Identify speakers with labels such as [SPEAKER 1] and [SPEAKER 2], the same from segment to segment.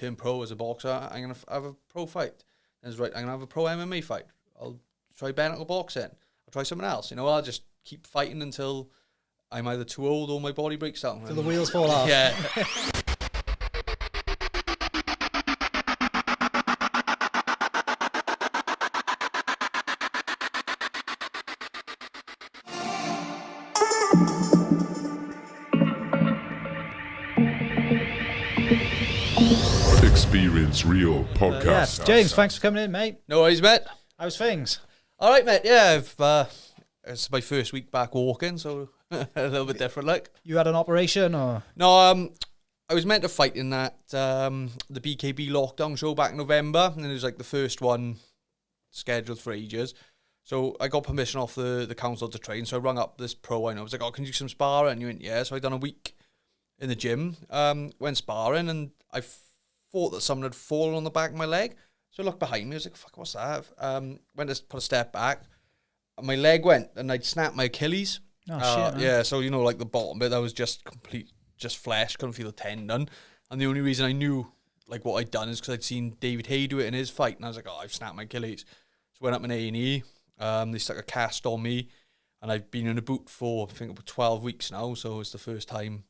[SPEAKER 1] turn pro as a boxer, I'm going to have a pro fight. And it's right, I'm going to have a pro MMA fight. I'll try bare knuckle boxing. I'll try something else. You know, I'll just keep fighting until I'm either too old or my body breaks down.
[SPEAKER 2] Till the wheels fall off.
[SPEAKER 1] Yeah.
[SPEAKER 3] Experience Real podcast.
[SPEAKER 2] James, thanks for coming in, mate.
[SPEAKER 1] No worries, mate.
[SPEAKER 2] How's things?
[SPEAKER 1] All right, mate. Yeah, it's my first week back walking, so a little bit different, like.
[SPEAKER 2] You had an operation, or?
[SPEAKER 1] No, I was meant to fight in that the BKB lockdown show back in November, and it was like the first one scheduled for ages. So I got permission off the council to train, so I rung up this pro I know. I was like, oh, can you do some sparring? And you went, yeah. So I done a week in the gym, went sparring, and I thought that someone had fallen on the back of my leg. So I looked behind me, I was like, fuck, what's that? Went to put a step back, and my leg went, and I'd snapped my Achilles.
[SPEAKER 2] Oh, shit.
[SPEAKER 1] Yeah, so, you know, like the bottom bit, that was just flesh, couldn't feel the tendon. And the only reason I knew, like, what I'd done is because I'd seen David Hay do it in his fight, and I was like, oh, I've snapped my Achilles. So I went up in A&E, they stuck a cast on me, and I've been in a boot for, I think, about 12 weeks now, so it's the first time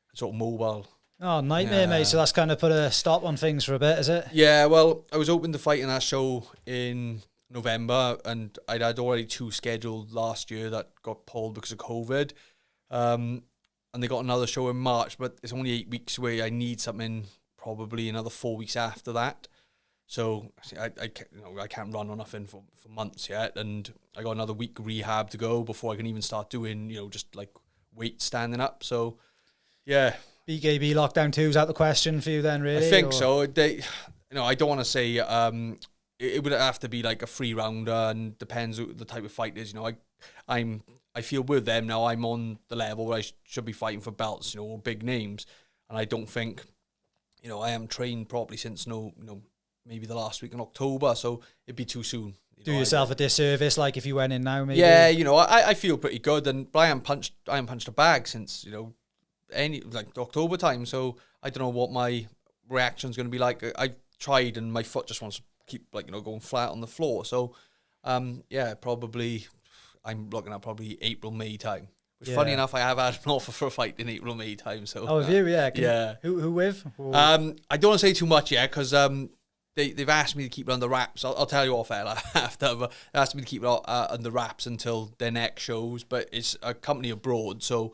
[SPEAKER 1] I'm sort of mobile.
[SPEAKER 2] Oh, nightmare, mate. So that's kind of put a stop on things for a bit, is it?
[SPEAKER 1] Yeah, well, I was hoping to fight in that show in November, and I'd had already 2 scheduled last year that got pulled because of COVID. And they got another show in March, but it's only 8 weeks away. I need something probably another 4 weeks after that. So I can't run or nothing for months yet, and I got another week rehab to go before I can even start doing, you know, just like weight standing up. So, yeah.
[SPEAKER 2] BKB lockdown 2 is out the question for you then, really?
[SPEAKER 1] I think so. I don't want to say it would have to be like a 3-rounder, and depends who the type of fight is. You know, I feel with them now. I'm on the level where I should be fighting for belts, you know, or big names, and I don't think, you know, I haven't trained properly since maybe the last week in October, so it'd be too soon.
[SPEAKER 2] Do yourself a disservice, like if you went in now, maybe.
[SPEAKER 1] Yeah, you know, I feel pretty good, but I haven't punched a bag since, you know, October time, so I don't know what my reaction's going to be like. I've tried, and my foot just wants to keep, like, you know, going flat on the floor. So, probably I'm looking at probably April, May time. Which, funny enough, I have had an offer for a fight in April, May time. So,
[SPEAKER 2] have you? Yeah.
[SPEAKER 1] Yeah.
[SPEAKER 2] Who with? Or?
[SPEAKER 1] I don't want to say too much yet, because they've asked me to keep it under wraps. I'll tell you off air after. But they asked me to keep it under wraps until their next shows. But it's a company abroad, so.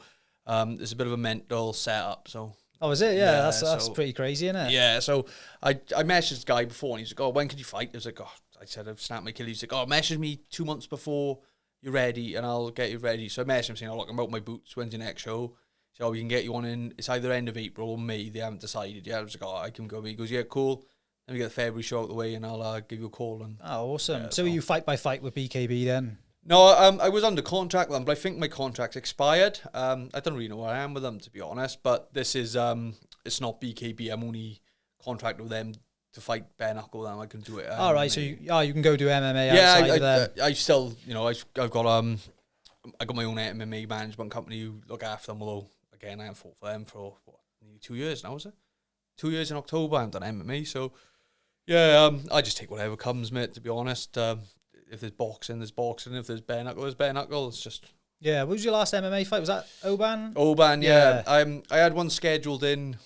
[SPEAKER 1] It's a bit of a mental setup, so.
[SPEAKER 2] Oh, is it? Yeah, that's pretty crazy, isn't it?
[SPEAKER 1] Yeah, so I messaged this guy before, and he's like, oh, when could you fight? I was like, oh, I said I've snapped my Achilles. He's like, oh, message me 2 months before you're ready, and I'll get you ready. So I messaged him saying, oh, look, I'm out my boots. When's your next show? So we can get you on in, it's either end of April or May. They haven't decided yet. I was like, oh, I can go. He goes, yeah, cool. Let me get the February show out the way, and I'll give you a call. And
[SPEAKER 2] awesome. So you fight by fight with BKB then?
[SPEAKER 1] No, I was under contract with them, but I think my contract's expired. I don't really know where I am with them, to be honest, but this is, it's not BKB. I'm only contracted with them to fight bare knuckle. Then I can do it.
[SPEAKER 2] All right, so you can go do MMA outside of them.
[SPEAKER 1] I still, you know, I've got I got my own MMA management company who look after them, although, again, I haven't fought for them for, nearly 2 years now, is it? 2 years in October, I haven't done MMA, so, yeah, I just take whatever comes, mate, to be honest. If there's boxing, there's boxing. If there's bare knuckle, there's bare knuckle. It's just...
[SPEAKER 2] Yeah, what was your last MMA fight? Was that Oban?
[SPEAKER 1] Oban, yeah. I had one scheduled in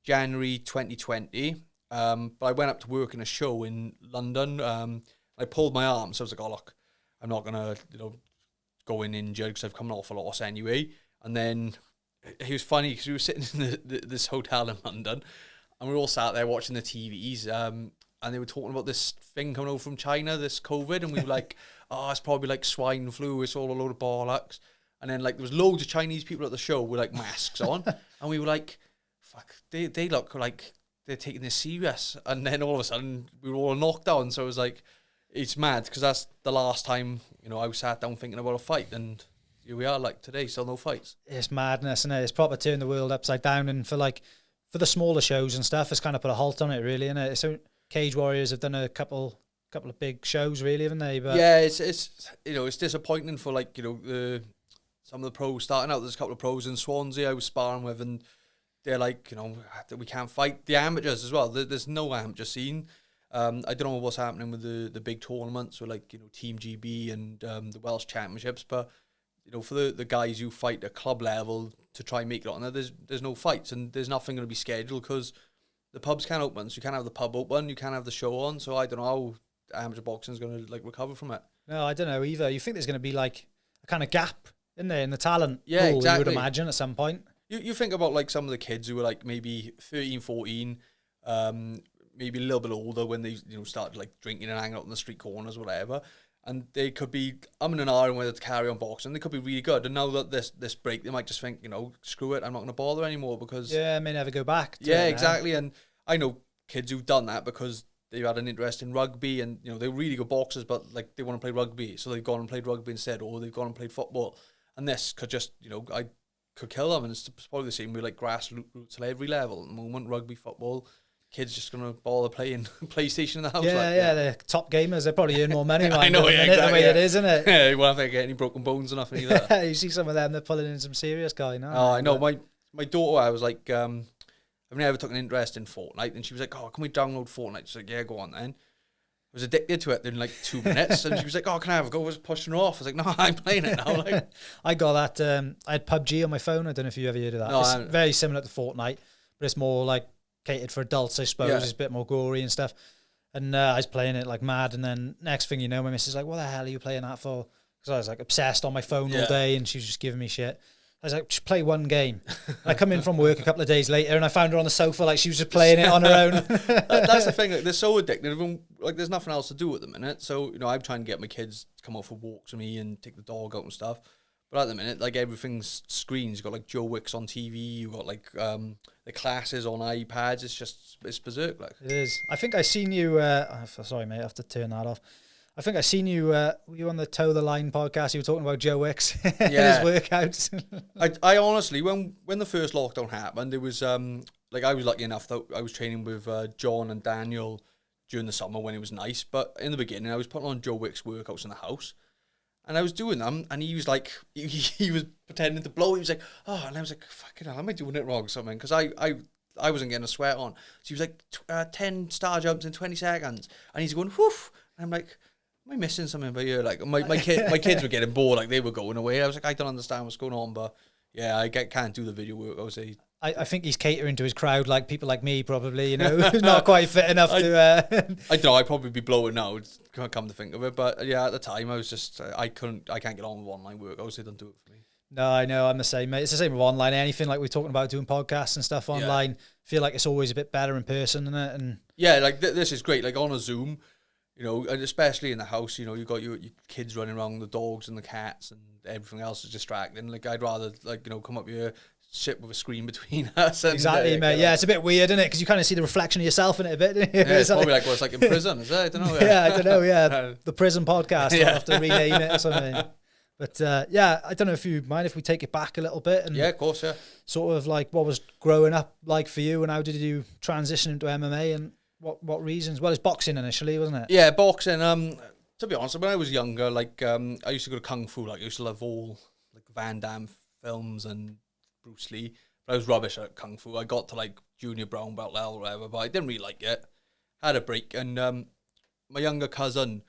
[SPEAKER 1] January 2020, but I went up to work in a show in London. I pulled my arm, so I was like, oh, look, I'm not going to, you know, go in injured because I've come off a loss anyway. And then it was funny because we were sitting in this hotel in London, and we were all sat there watching the TVs, and they were talking about this thing coming over from China, this COVID, and we were like, oh, it's probably like swine flu, it's all a load of bollocks. And then, like, there was loads of Chinese people at the show with, like, masks on, and we were like, fuck, they look like they're taking this serious. And then all of a sudden, we were all knocked down, so it was like, it's mad, because that's the last time, you know, I was sat down thinking about a fight, and here we are, like, today, still no fights.
[SPEAKER 2] It's madness, isn't it? It's proper turned the world upside down, and for the smaller shows and stuff, it's kind of put a halt on it, really, isn't it? So Cage Warriors have done a couple of big shows, really, haven't they? But
[SPEAKER 1] yeah, it's you know, it's disappointing for, like, you know, some of the pros starting out. There's a couple of pros in Swansea I was sparring with, and they're like, we can't fight the amateurs as well. There's no amateur scene. I don't know what's happening with the big tournaments with like, Team GB and the Welsh Championships, but for the guys who fight at club level to try and make it on there, there's no fights and there's nothing going to be scheduled because the pubs can't open. So you can't have the pub open, you can't have the show on. So I don't know how amateur boxing is going to like recover from it.
[SPEAKER 2] No, I don't know either. You think there's going to be like a kind of gap in there in the talent
[SPEAKER 1] yeah,
[SPEAKER 2] pool,
[SPEAKER 1] exactly.
[SPEAKER 2] you would imagine at some point.
[SPEAKER 1] You think about like some of the kids who were like maybe 13, 14, maybe a little bit older when they started like drinking and hanging out in the street corners, whatever, and they could be and ahhing whether to carry on boxing. They could be really good, and now that this break, they might just think, screw it, I'm not going to bother anymore because
[SPEAKER 2] I may never go back.
[SPEAKER 1] Yeah, exactly. And I know kids who've done that because they've had an interest in rugby, and they're really good boxers, but like they want to play rugby, so they've gone and played rugby instead, or they've gone and played football, and this could just I could kill them. And it's probably the same with like grassroots at every level at the moment. Rugby, football, kids just gonna bother playing PlayStation in the house.
[SPEAKER 2] Yeah, they're top gamers. They probably earn more money.
[SPEAKER 1] I know, exactly,
[SPEAKER 2] the way it is, isn't it?
[SPEAKER 1] Yeah, you won't have to get any broken bones or nothing either.
[SPEAKER 2] You see some of them, they're pulling in some serious guy now.
[SPEAKER 1] Oh, I know. My daughter, I was like, I've never took an interest in Fortnite, and she was like, "Oh, can we download Fortnite?" She's like, "Yeah, go on then." I was addicted to it in like 2 minutes, and she was like, "Oh, can I have a go?" I was pushing her off. I was like, "No, I'm playing it now." Like,
[SPEAKER 2] I got that. I had PUBG on my phone. I don't know if you ever heard of that.
[SPEAKER 1] No,
[SPEAKER 2] it's very similar to Fortnite, but it's more like catered for adults, I suppose.
[SPEAKER 1] Yeah.
[SPEAKER 2] It's a bit more gory and stuff. And I was playing it like mad. And then next thing you know, my missus is like, "What the hell are you playing that for?" Because I was like obsessed on my phone all day, and she was just giving me shit. I was like, just play one game. I come in from work a couple of days later and I found her on the sofa like she was just playing it on her own.
[SPEAKER 1] That's the thing. Like, they're so addictive. And, like, there's nothing else to do at the minute. So, I'm trying to get my kids to come out for walks with me and take the dog out and stuff. But at the minute, like, everything's screens. You've got, like, Joe Wicks on TV. You've got, like, the classes on iPads. It's berserk, like.
[SPEAKER 2] It is. I think I seen you... sorry, mate. I have to turn that off. I think I seen you, were you on the Toe the Line podcast? You were talking about Joe Wicks and his workouts.
[SPEAKER 1] I honestly, when the first lockdown happened, it was, like, I was lucky enough that I was training with John and Daniel during the summer when it was nice. But in the beginning, I was putting on Joe Wicks workouts in the house. And I was doing them, and he was like, he was pretending to blow. He was like, "Oh," and I was like, "Fucking hell, am I doing it wrong or something?" Because I wasn't getting a sweat on. So he was like, 10 star jumps in 20 seconds. And he's going, "Whoof." And I'm like, am I missing something by here? Like, my kids were getting bored, like they were going away. I was like, I don't understand what's going on, but yeah, I can't do the video workouts.
[SPEAKER 2] I think he's catering to his crowd, like people like me, probably, not quite fit enough to...
[SPEAKER 1] I don't know, I'd probably be blowing now, come to think of it, but yeah, at the time, I was just, I can't get on with online workouts, they don't do it for me.
[SPEAKER 2] No, I know, I'm the same, mate. It's the same with online, anything like we're talking about doing podcasts and stuff online, I feel like it's always a bit better in person, isn't it? And
[SPEAKER 1] yeah, like this is great, like on a Zoom, and especially in the house, you've got your kids running around, the dogs and the cats and everything else is distracting. Like, I'd rather, like, come up here, sit with a screen between us. And,
[SPEAKER 2] exactly, mate. Yeah, it's a bit weird, isn't it? Because you kind of see the reflection of yourself in it a bit.
[SPEAKER 1] Yeah, it's probably like what it's like in prison, is it? I don't know.
[SPEAKER 2] Yeah, I don't know, yeah. The prison podcast, I'll have to rename it or something. But yeah, I don't know if you mind if we take it back a little bit. And
[SPEAKER 1] yeah, of course, yeah.
[SPEAKER 2] Sort of like what was growing up like for you and how did you transition into MMA and what reasons? Well, it's boxing initially, wasn't it?
[SPEAKER 1] Yeah, boxing. To be honest, when I was younger, like I used to go to Kung Fu. Like I used to love all like Van Damme films and Bruce Lee. But I was rubbish at Kung Fu. I got to like junior brown belt level or whatever, but I didn't really like it. Had a break, and my younger cousin,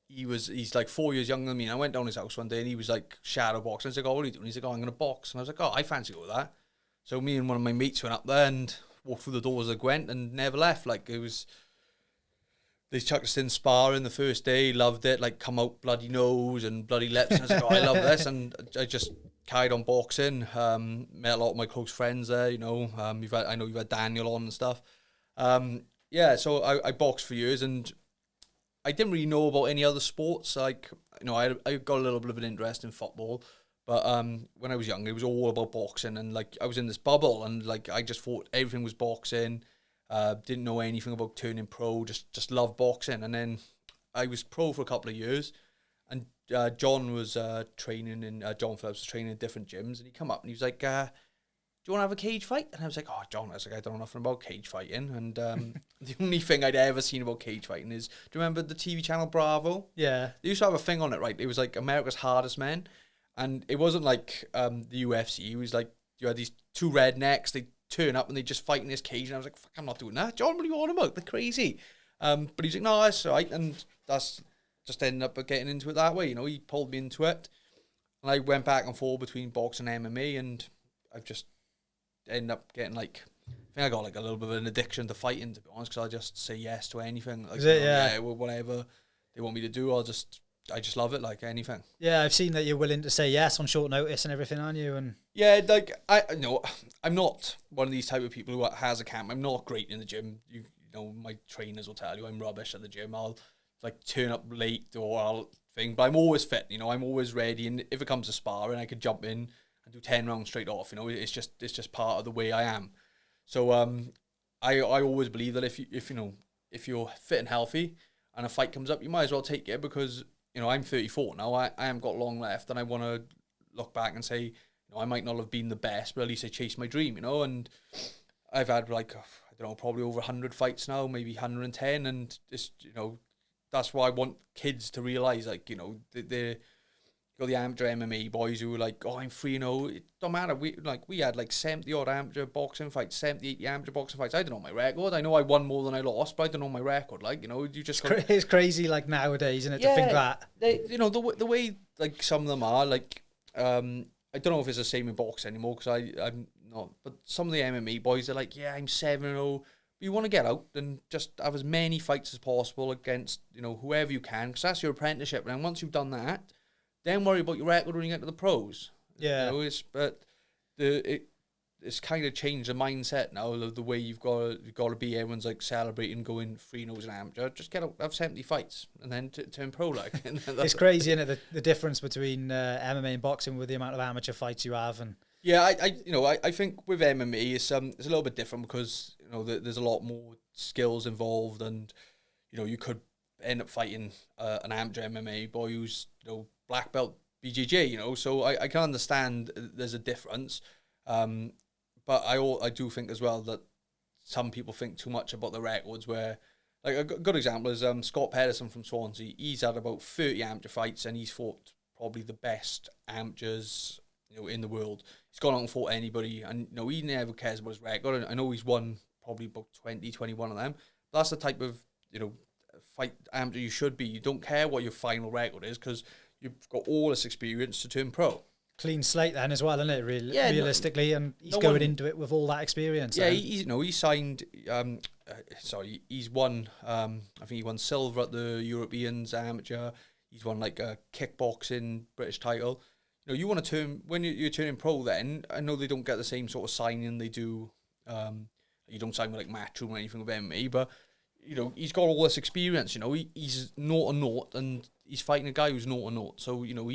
[SPEAKER 1] he's like 4 years younger than me. And I went down his house one day, and he was like shadow boxing. I was like, "Oh, what are you doing?" He's like, "Oh, I'm gonna box." And I was like, "Oh, I fancy go with that." So me and one of my mates went up there and walked through the doors of Gwent and never left. Like it was, they chucked us in sparring the first day, loved it, like come out bloody nose and bloody lips. And I was like, "Oh, I love this." And I just carried on boxing, met a lot of my close friends there, I know you've had Daniel on and stuff. Yeah, so I boxed for years and I didn't really know about any other sports. Like, I got a little bit of an interest in football. But when I was young, it was all about boxing, and like I was in this bubble, and like I just thought everything was boxing. Didn't know anything about turning pro. Just loved boxing, and then I was pro for a couple of years, and John was training in John Phillips was training in different gyms, and he come up and he was like, "Do you want to have a cage fight?" And I was like, "Oh, John," I was like, "I don't know nothing about cage fighting." And the only thing I'd ever seen about cage fighting is, do you remember the TV channel Bravo?
[SPEAKER 2] Yeah,
[SPEAKER 1] they used to have a thing on it, right? It was like America's Hardest Men. And it wasn't like the UFC. It was like you had these two rednecks. They turn up and they just fight in this cage, and I was like, fuck, I'm not doing that. John, what are you on about? They're crazy. But he's like, no, that's all right. And that's just ended up getting into it that way. You know, he pulled me into it. And I went back and forth between boxing and MMA, and I've just ended up getting like, I think I got like a little bit of an addiction to fighting, to be honest, because I just say yes to anything. Like,
[SPEAKER 2] Is it? Yeah.
[SPEAKER 1] Well, whatever they want me to do, I just love it, like anything.
[SPEAKER 2] Yeah, I've seen that you're willing to say yes on short notice and everything, aren't you? And
[SPEAKER 1] yeah, like I'm not one of these type of people who has a camp. I'm not great in the gym. You know, my trainers will tell you I'm rubbish at the gym. I'll like turn up late or I'll thing, but I'm always fit. You know, I'm always ready. And if it comes to sparring, I could jump in and do 10 rounds straight off. You know, it's just part of the way I am. So I always believe that if you're fit and healthy and a fight comes up, you might as well take it, because you know, I'm 34 now. I haven't got long left, and I want to look back and say, you know, I might not have been the best, but at least I chased my dream, you know. And I've had like, I don't know, probably over 100 fights now, maybe 110, and it's, you know, that's what I want kids to realise. Like, you know, you got the amateur MMA boys who are like, oh, I'm free, you know, it don't matter. We had like 70 odd amateur boxing fights, 70, 80 amateur boxing fights. I don't know my record. I know I won more than I lost, but I don't know my record. Like, you know, you just
[SPEAKER 2] it's crazy, like nowadays, isn't it, to think that.
[SPEAKER 1] You know, the way like some of them are, like, I don't know if it's the same in boxing anymore, because I'm not, but some of the MMA boys, they're like, yeah, I'm 7-0. You want to get out and just have as many fights as possible against, you know, whoever you can, because that's your apprenticeship. And once you've done that, then worry about your record when you get to the pros.
[SPEAKER 2] Yeah.
[SPEAKER 1] You know, it's kind of changed the mindset now of the way you've got to be. Everyone's like celebrating going 3-0 an amateur. Just get out, have 70 fights, and then turn pro. Like,
[SPEAKER 2] it's crazy, isn't it? The difference between MMA and boxing with the amount of amateur fights you have. And
[SPEAKER 1] yeah, I think with MMA it's a little bit different, because you know there's a lot more skills involved, and you know you could end up fighting an amateur MMA boy who's, you know, black belt BJJ, you know, so I can understand there's a difference, but I do think as well that some people think too much about the records, where, like, a good example is Scott Pedersen from Swansea. He's had about 30 amateur fights, and he's fought probably the best amateurs, you know, in the world. He's gone out and fought anybody, and you know, he never cares about his record. I know he's won probably about 20, 21 of them. But that's the type of, you know, fight amateur you should be. You don't care what your final record is, because you've got all this experience to turn pro.
[SPEAKER 2] Clean slate then as well, isn't it? Realistically, and he's going into it with all that experience.
[SPEAKER 1] Yeah, he signed. He's won. I think he won silver at the Europeans amateur. He's won like a kickboxing British title. You know, you want to turn when you're turning pro. Then I know they don't get the same sort of signing they do. You don't sign with like Matchroom or anything with MMA, but you know, he's got all this experience. You know, he's naught and naught, and he's fighting a guy who's naught and naught. So, you know,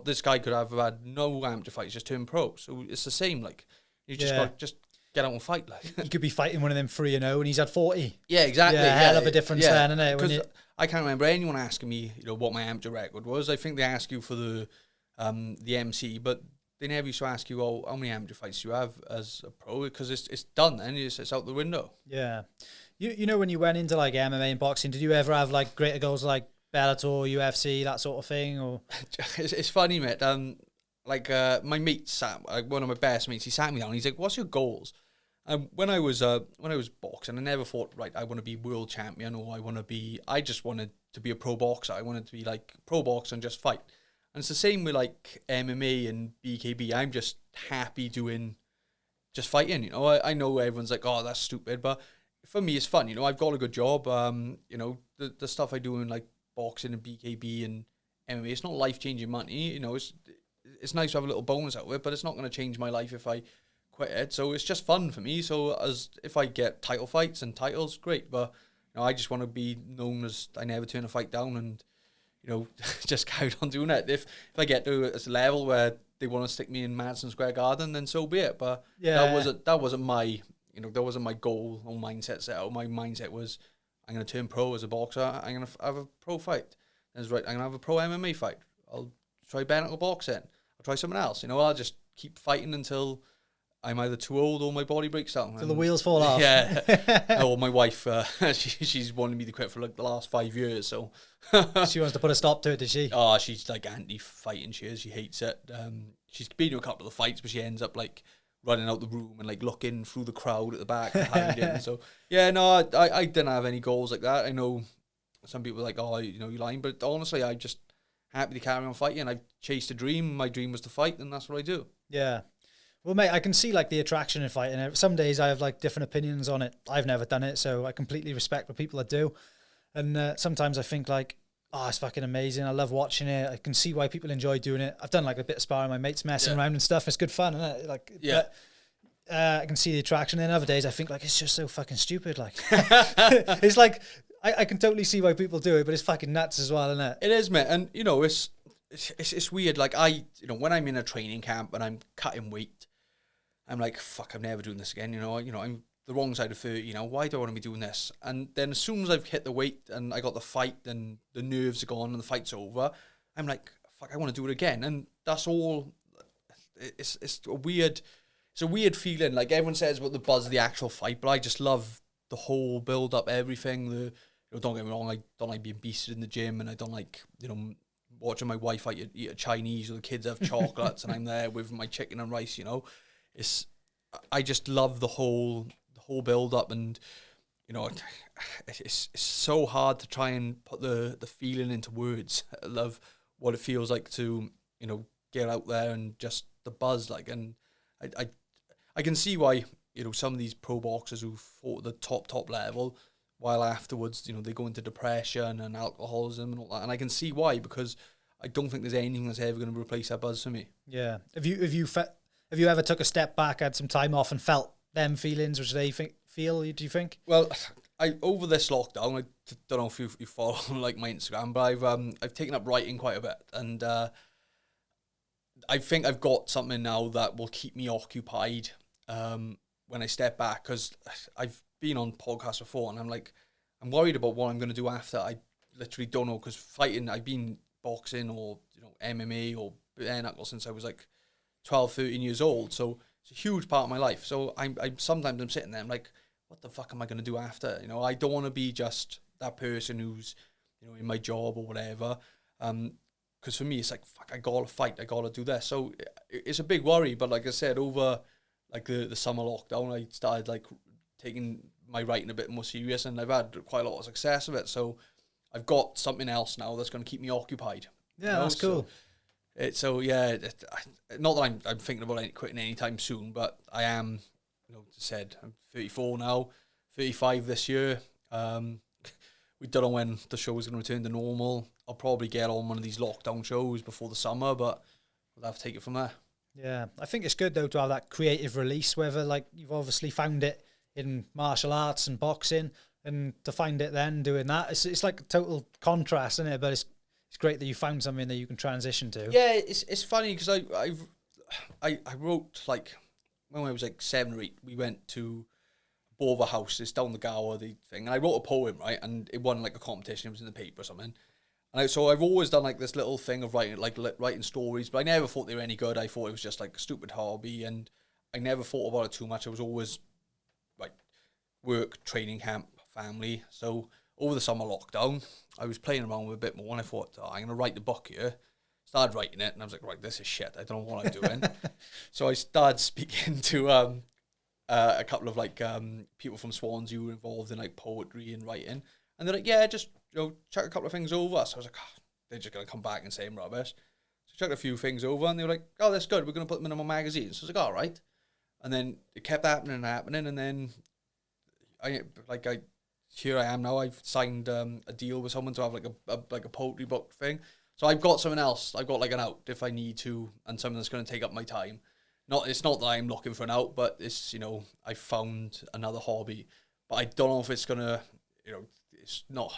[SPEAKER 1] this guy could have had no amateur fights, just turned pro. So it's the same. Like, you just got just get out and fight. Like,
[SPEAKER 2] he could be fighting one of them 3-0, and he's had 40.
[SPEAKER 1] Yeah, exactly.
[SPEAKER 2] Yeah, hell of a difference then, isn't it?
[SPEAKER 1] Because I can't remember anyone asking me, you know, what my amateur record was. I think they ask you for the MC, but they never used to ask you, oh, how many amateur fights do you have as a pro, because it's done then. It's out the window. Yeah.
[SPEAKER 2] You know, when you went into like MMA and boxing, did you ever have like greater goals like Bellator, UFC, that sort of thing? Or
[SPEAKER 1] it's funny, mate. My mate one of my best mates, he sat me down. He's like, "What's your goals?" When I was boxing, I never thought, right, I want to be world champion, or I just wanted to be a pro boxer. I wanted to be like pro boxer and just fight. And it's the same with like MMA and BKB. I'm just happy doing just fighting. You know, I know everyone's like, "Oh, that's stupid," but for me, it's fun. You know, I've got a good job. You know, the stuff I do in like boxing and BKB and MMA, it's not life-changing money. You know, it's nice to have a little bonus out of it, but it's not going to change my life if I quit it. So it's just fun for me. So if I get title fights and titles, great. But you know, I just want to be known as I never turn a fight down, and you know, just carry on doing it. If I get to a level where they want to stick me in Madison Square Garden, then so be it. But that wasn't my, you know, that wasn't my goal or mindset set out. My mindset was, I'm going to turn pro as a boxer. I'm going to have a pro fight. That's right. I'm going to have a pro MMA fight. I'll try bare knuckle boxing. I'll try something else. You know, I'll just keep fighting until I'm either too old or my body breaks down.
[SPEAKER 2] Till the wheels fall off.
[SPEAKER 1] Yeah. Or my wife, she's wanted me to quit for like the last 5 years. So
[SPEAKER 2] she wants to put a stop to it, does she?
[SPEAKER 1] Oh, she's like anti-fighting. She hates it. She's been to a couple of fights, but she ends up like running out the room and like looking through the crowd at the back behind him. So yeah, no, I didn't have any goals like that. I know some people are like, oh, you know, you're lying, but honestly, I just happy to carry on fighting. I chased a dream. My dream was to fight, and that's what I do.
[SPEAKER 2] Yeah. Well, mate, I can see like the attraction in fighting. Some days I have like different opinions on it. I've never done it, so I completely respect what people that do. And sometimes I think like, oh, it's fucking amazing. I love watching it. I can see why people enjoy doing it. I've done like a bit of sparring, my mates messing around and stuff. It's good fun, isn't it? Like,
[SPEAKER 1] yeah.
[SPEAKER 2] But, I can see the attraction. Then other days I think like it's just so fucking stupid. Like, it's like I can totally see why people do it, but it's fucking nuts as well, isn't it?
[SPEAKER 1] It is, mate. And you know, it's weird. Like when I'm in a training camp and I'm cutting weight, I'm like, fuck, I'm never doing this again. You know, I'm the wrong side of 30. You know, why do I want to be doing this? And then as soon as I've hit the weight and I got the fight and the nerves are gone and the fight's over, I'm like, fuck, I want to do it again. And that's all. It's a weird feeling. Like everyone says about the buzz of the actual fight, but I just love the whole build up, everything. Don't get me wrong, I don't like being beasted in the gym, and I don't like, you know, watching my wife eat a Chinese or the kids have chocolates and I'm there with my chicken and rice. You know, I just love the whole build up, and you know, it's so hard to try and put the feeling into words. I love what it feels like to, you know, get out there and just the buzz, like, and I can see why, you know, some of these pro boxers who fought at the top level, while afterwards, you know, they go into depression and alcoholism and all that, and I can see why, because I don't think there's anything that's ever going to replace that buzz for me.
[SPEAKER 2] Yeah. Have you ever took a step back, had some time off, and felt them feelings which they feel? Do you think?
[SPEAKER 1] Well, over this lockdown, I don't know if you follow like my Instagram, but I've taken up writing quite a bit, and I think I've got something now that will keep me occupied when I step back, because I've been on podcasts before and I'm worried about what I'm going to do after. I literally don't know, because fighting, I've been boxing or, you know, MMA or bare knuckle since I was like 12, 13 years old, so it's a huge part of my life. So I'm sometimes I'm sitting there, I'm like, what the fuck am I going to do after? You know, I don't want to be just that person who's, you know, in my job or whatever, because for me it's like, fuck, I gotta fight, I gotta do this. So it's a big worry, but like I said, over like the summer lockdown, I started like taking my writing a bit more serious, and I've had quite a lot of success with it. So I've got something else now that's going to keep me occupied.
[SPEAKER 2] Yeah,
[SPEAKER 1] you know?
[SPEAKER 2] that's cool.
[SPEAKER 1] Not that I'm thinking about quitting anytime soon, but I am. You know, as I said, I'm 34 now, 35 this year. We don't know when the show is going to return to normal. I'll probably get on one of these lockdown shows before the summer, but we'll have to take it from there.
[SPEAKER 2] Yeah, I think it's good though to have that creative release, whether like you've obviously found it in martial arts and boxing, and to find it then doing that, it's like a total contrast, isn't it? But it's great that you found something that you can transition to.
[SPEAKER 1] Yeah, it's funny because I wrote, like, when I was like 7 or 8, we went to Borver House, it's down the Gower, the thing, and I wrote a poem, right, and it won like a competition, it was in the paper or something. And so I've always done like this little thing of writing stories, but I never thought they were any good. I thought it was just like a stupid hobby, and I never thought about it too much. I was always like work, training camp, family. So over the summer lockdown, I was playing around with a bit more, and I thought, I'm going to write the book here. Started writing it, and I was like, right, this is shit. I don't know what I'm doing. So I started speaking to a couple of like people from Swansea who were involved in like poetry and writing, and they're like, yeah, just, you know, chuck a couple of things over. So I was like, they're just going to come back and say I'm rubbish. So I chucked a few things over, and they were like, oh, that's good. We're going to put them in my magazine. So I was like, all right. And then it kept happening, and then here I am now. I've signed a deal with someone to have like a poetry book thing. So I've got something else. I've got like an out if I need to, and something that's going to take up my time. It's not that I'm looking for an out, but it's, you know, I found another hobby. But I don't know if it's going to, you know, it's not,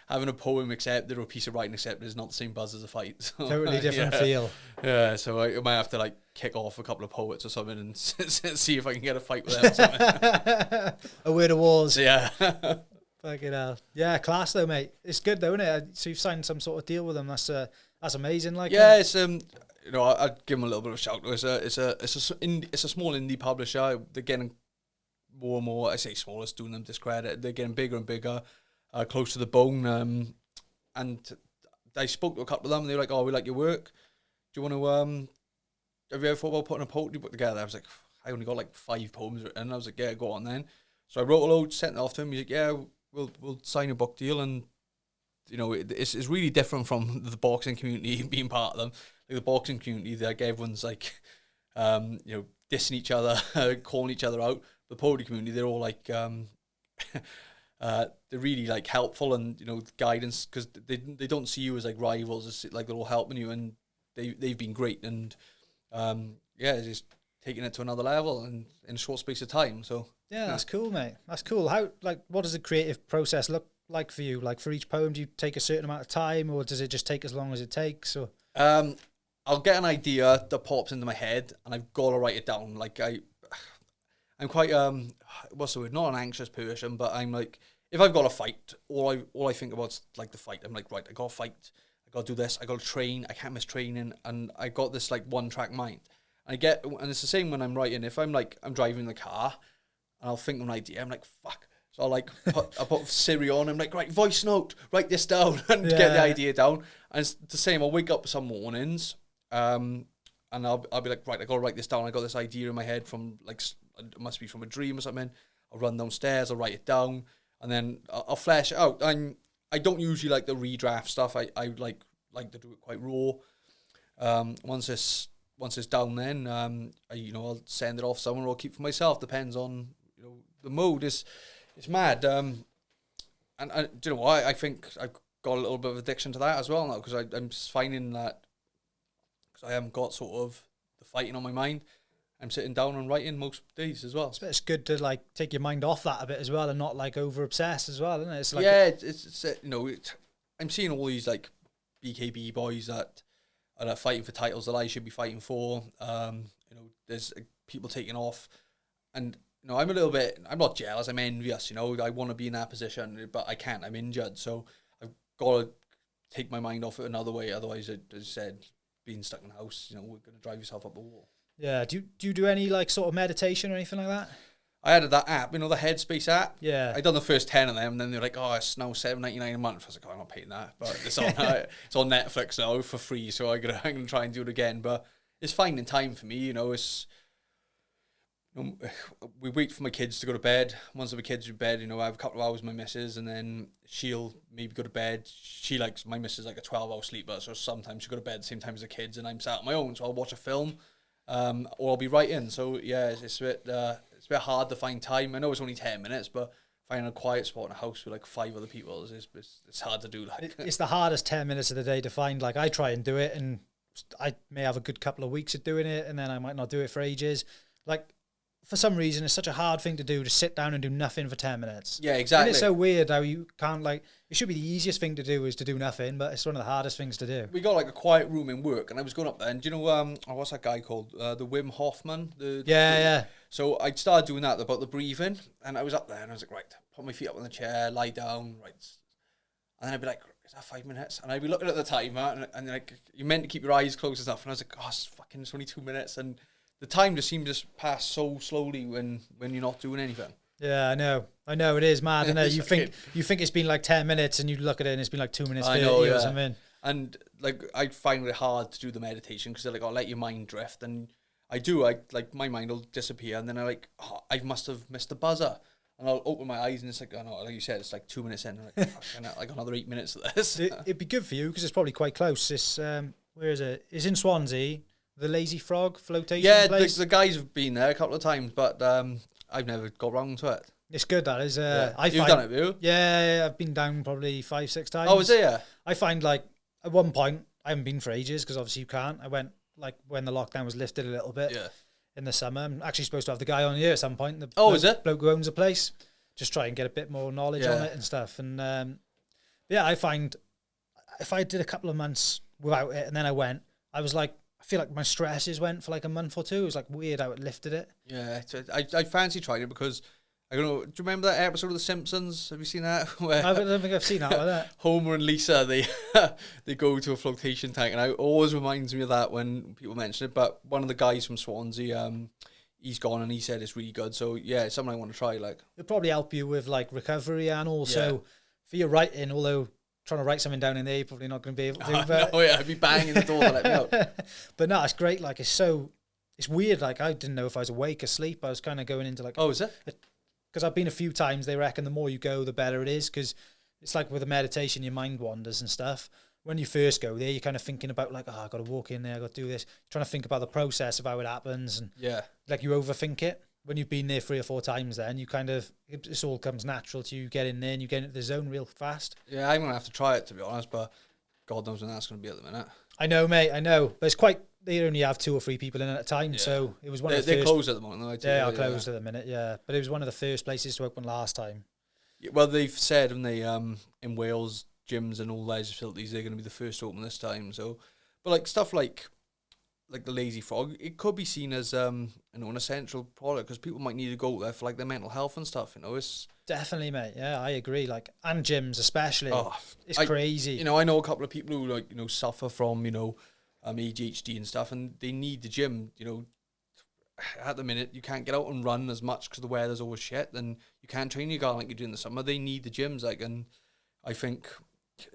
[SPEAKER 1] having a poem accepted or a piece of writing accepted is not the same buzz as a fight. So,
[SPEAKER 2] Totally different feel.
[SPEAKER 1] Yeah, so I might have to like kick off a couple of poets or something and see if I can get a fight with them or something.
[SPEAKER 2] A word of wars.
[SPEAKER 1] Yeah.
[SPEAKER 2] Fucking hell. Yeah, class though, mate. It's good though, isn't it? So you've signed some sort of deal with them. That's amazing. Like,
[SPEAKER 1] yeah, it's you know, I'd give them a little bit of a shout. It's a small indie publisher. They're getting more and more. I say small, it's doing them discredit. They're getting bigger and bigger, close to the bone. And I spoke to a couple of them, and they were like, "Oh, we like your work. Do you want to? Have you ever thought about putting a poetry book together?" I was like, I only got like 5 poems written. And I was like, yeah, go on then. So I wrote a load, sent it off to him. He's like, yeah, we'll sign a book deal. And, you know, it's really different from the boxing community being part of them. Like the boxing community, like everyone's like, you know, dissing each other, calling each other out. The poetry community, they're all like, they're really like helpful and, you know, guidance, because they don't see you as like rivals. It's like they're all helping you, and they've been great. And yeah, just taking it to another level and in a short space of time. So
[SPEAKER 2] yeah, that's cool, mate. That's cool. How, like, what does the creative process look like for you? Like, for each poem, do you take a certain amount of time, or does it just take as long as it takes? Or
[SPEAKER 1] I'll get an idea that pops into my head, and I've got to write it down. Like I'm quite what's the word? Not an anxious person, but I'm like, if I've got a fight, all I think about is like the fight. I'm like, right, I got to fight. I got to do this. I got to train. I can't miss training, and I got this like one track mind. And it's the same when I'm writing. If I'm driving the car, and I'll think of an idea, I'm like, fuck. So I'll put Siri on. I'm like, right, voice note, write this down, and get the idea down. And it's the same. I'll wake up some mornings, and I'll be like, right, I got to write this down. I got this idea in my head from like, it must be from a dream or something. I'll run downstairs. I'll write it down, and then I'll flesh it out. I don't usually like the redraft stuff. I like to do it quite raw. Once it's down, then I'll send it off somewhere or I'll keep for myself. Depends on, you know, the mood. It's mad. And do you know what? I think I've got a little bit of addiction to that as well now, because I'm just finding that, because I haven't got sort of the fighting on my mind, I'm sitting down and writing most days as well.
[SPEAKER 2] it's good to like take your mind off that a bit as well, and not like over obsess as well, isn't it? It's like,
[SPEAKER 1] yeah, it's you know, I'm seeing all these like BKB boys that are fighting for titles that I should be fighting for. You know, there's people taking off, and you know, I'm not jealous. I'm envious. You know, I want to be in that position, but I can't. I'm injured, so I've got to take my mind off it another way. Otherwise, as I said, being stuck in the house, you know, we're going to drive yourself up the wall.
[SPEAKER 2] Yeah. Do you do any like sort of meditation or anything like that?
[SPEAKER 1] I added that app, you know, the Headspace app.
[SPEAKER 2] Yeah.
[SPEAKER 1] I done the first 10 of them, and then they're like, oh, it's now $7.99 a month. I was like, oh, I'm not paying that, but it's on it's on Netflix now for free, so I'm gonna try and do it again. But it's finding time for me, you know. It's, you know, we wait for my kids to go to bed. Once my kids are in bed, you know, I have a couple of hours with my missus, and then she'll maybe go to bed. My missus like a 12-hour sleeper, so sometimes she'll go to bed at the same time as the kids, and I'm sat on my own, so I'll watch a film, or I'll be writing. So yeah, it's a bit hard to find time. I know it's only 10 minutes, but finding a quiet spot in a house with like 5 other people it's hard to do. Like,
[SPEAKER 2] it's the hardest 10 minutes of the day to find. Like, I try and do it, and I may have a good couple of weeks of doing it, and then I might not do it for ages. Like, for some reason, it's such a hard thing to do, to sit down and do nothing for 10 minutes.
[SPEAKER 1] Yeah, exactly.
[SPEAKER 2] And it's so weird how you can't, like, it should be the easiest thing to do is to do nothing, but it's one of the hardest things to do.
[SPEAKER 1] We got like a quiet room in work, and I was going up there, and do you know, what's that guy called? The Wim Hofman?
[SPEAKER 2] Yeah.
[SPEAKER 1] So I started doing that about the breathing, and I was up there, and I was like, right, put my feet up on the chair, lie down, right. And then I'd be like, is that 5 minutes? And I'd be looking at the timer, and like, you're meant to keep your eyes closed and stuff, and I was like, oh, it's only 2 minutes, and the time just seemed to pass so slowly when you're not doing anything.
[SPEAKER 2] Yeah, I know, it is mad. I know you think it's been like 10 minutes, and you look at it and it's been like 2 minutes 30 or something.
[SPEAKER 1] And like, I find it hard to do the meditation, because they're like, I'll let your mind drift, and I like, my mind will disappear, and then I must have missed the buzzer, and I'll open my eyes, and it's like, oh no, like you said, it's like 2 minutes in, and like another 8 minutes of this.
[SPEAKER 2] It'd be good for you, because it's probably quite close. It's where is it? It's in Swansea. The Lazy Frog flotation place.
[SPEAKER 1] The guys have been there a couple of times, but I've never got round to it.
[SPEAKER 2] It's good, that is.
[SPEAKER 1] You've done it, have you?
[SPEAKER 2] Yeah, I've been down probably 5-6 times.
[SPEAKER 1] Oh, is it? Yeah.
[SPEAKER 2] I find, like, at one point, I haven't been for ages, because obviously you can't. I went, like, when the lockdown was lifted a little bit in the summer. I'm actually supposed to have the guy on here at some point.
[SPEAKER 1] Is it?
[SPEAKER 2] Bloke who owns the place. Just try and get a bit more knowledge on it and stuff. And, yeah, I find if I did a couple of months without it, and then I went, I was like, I feel like my stresses went for like a month or two. It was like weird how it lifted it.
[SPEAKER 1] Yeah, I fancy trying it, because I don't know. Do you remember that episode of The Simpsons? Have you seen that? Where
[SPEAKER 2] I don't think I've seen that like that.
[SPEAKER 1] Homer and Lisa, they go to a flotation tank, and it always reminds me of that when people mention it. But one of the guys from Swansea, he's gone, and he said it's really good. So yeah, it's something I want to try. Like,
[SPEAKER 2] it'll probably help you with like recovery, and also for your writing. Although trying to write something down in there, you're probably not going to be able to.
[SPEAKER 1] I'd be banging the door to let me out.
[SPEAKER 2] But no, it's great. Like, it's so it's weird. Like, I didn't know if I was awake, asleep. I was kind of going into like,
[SPEAKER 1] Oh, is it?
[SPEAKER 2] Because I've been a few times. They reckon the more you go, the better it is. Because it's like with a meditation, your mind wanders and stuff. When you first go there, you're kind of thinking about like, oh, I got to walk in there, I got to do this. You're trying to think about the process of how it happens, and like you overthink it. When you've been there 3 or 4 times, then you kind of it all comes natural to you. Get in there and you get into the zone real fast.
[SPEAKER 1] Yeah, I'm gonna have to try it, to be honest, but God knows when that's gonna be at the minute.
[SPEAKER 2] I know, mate. I know, but it's quite. They only have 2 or 3 people in at a time, so it was one of the
[SPEAKER 1] they're
[SPEAKER 2] first.
[SPEAKER 1] closed at the moment.
[SPEAKER 2] They are closed at the minute, yeah. But it was one of the first places to open last time.
[SPEAKER 1] Yeah, well, they've said, haven't they, in Wales, gyms and all those facilities, they're going to be the first to open this time. So, but like stuff like the Lazy Frog, it could be seen as an essential product because people might need to go there for like their mental health and stuff. It's
[SPEAKER 2] definitely, mate. Yeah, I agree. Like, and gyms especially. It's crazy.
[SPEAKER 1] I know a couple of people who suffer from ADHD and stuff, and they need the gym. At the minute you can't get out and run as much because the weather's always shit, and you can't train your garden like you do in the summer. They need the gyms, and I think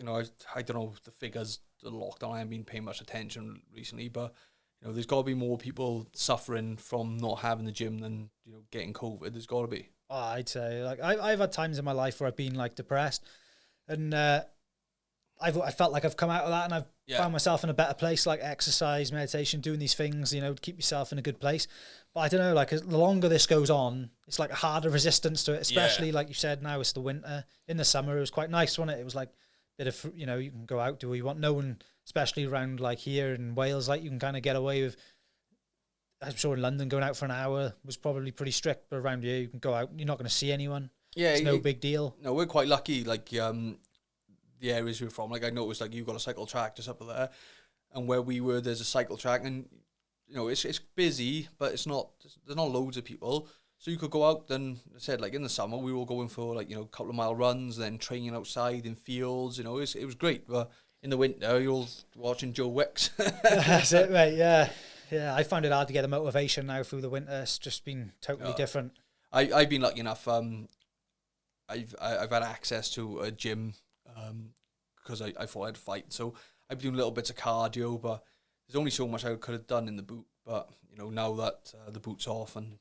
[SPEAKER 1] I don't know the figures. The lockdown, I haven't been paying much attention recently, but there's got to be more people suffering from not having the gym than getting COVID. There's got to be.
[SPEAKER 2] Oh, I'd say like I've had times in my life where I've been like depressed, and I felt like I've come out of that and I've found myself in a better place, like exercise, meditation, doing these things, to keep yourself in a good place. But I don't know, like the longer this goes on, it's like a harder resistance to it, especially like you said, now it's the winter. In the summer, it was quite nice, wasn't it? It was like a bit of, you can go out, do what you want. No one, especially around like here in Wales, like you can kind of get away with, I'm sure in London, going out for an hour was probably pretty strict, but around here, you can go out, you're not going to see anyone. Yeah. It's no big deal.
[SPEAKER 1] No, we're quite lucky, like, the areas we're from, like I noticed, like you've got a cycle track just up there, and where we were, there's a cycle track, and it's busy, but there's not loads of people, so you could go out. Then I said, like in the summer, we were going for like a couple of mile runs, then training outside in fields. It was great. But in the winter, you're all watching Joe Wicks.
[SPEAKER 2] That's it, mate. Yeah. I found it hard to get the motivation now through the winter. It's just been totally different.
[SPEAKER 1] I've been lucky enough. I've had access to a gym. Because I thought I'd fight, so I've been doing little bits of cardio, but there's only so much I could have done in the boot. But now that the boot's off and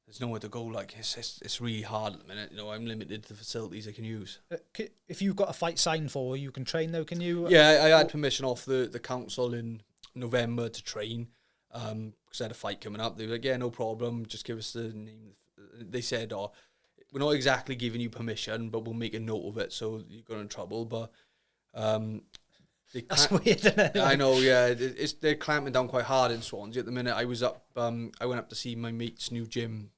[SPEAKER 1] there's nowhere to go, like it's really hard at the minute. I'm limited to the facilities I can use.
[SPEAKER 2] If you've got a fight signed for, you can train though, can you?
[SPEAKER 1] Yeah, I had permission off the council in November to train, because I had a fight coming up. They were like, yeah, no problem, just give us the name. They said, we're not exactly giving you permission, but we'll make a note of it so you got in trouble. But
[SPEAKER 2] that's weird, isn't it?
[SPEAKER 1] I know, yeah. They're clamping down quite hard in Swansea at the minute. I was up. I went up to see my mate's new gym,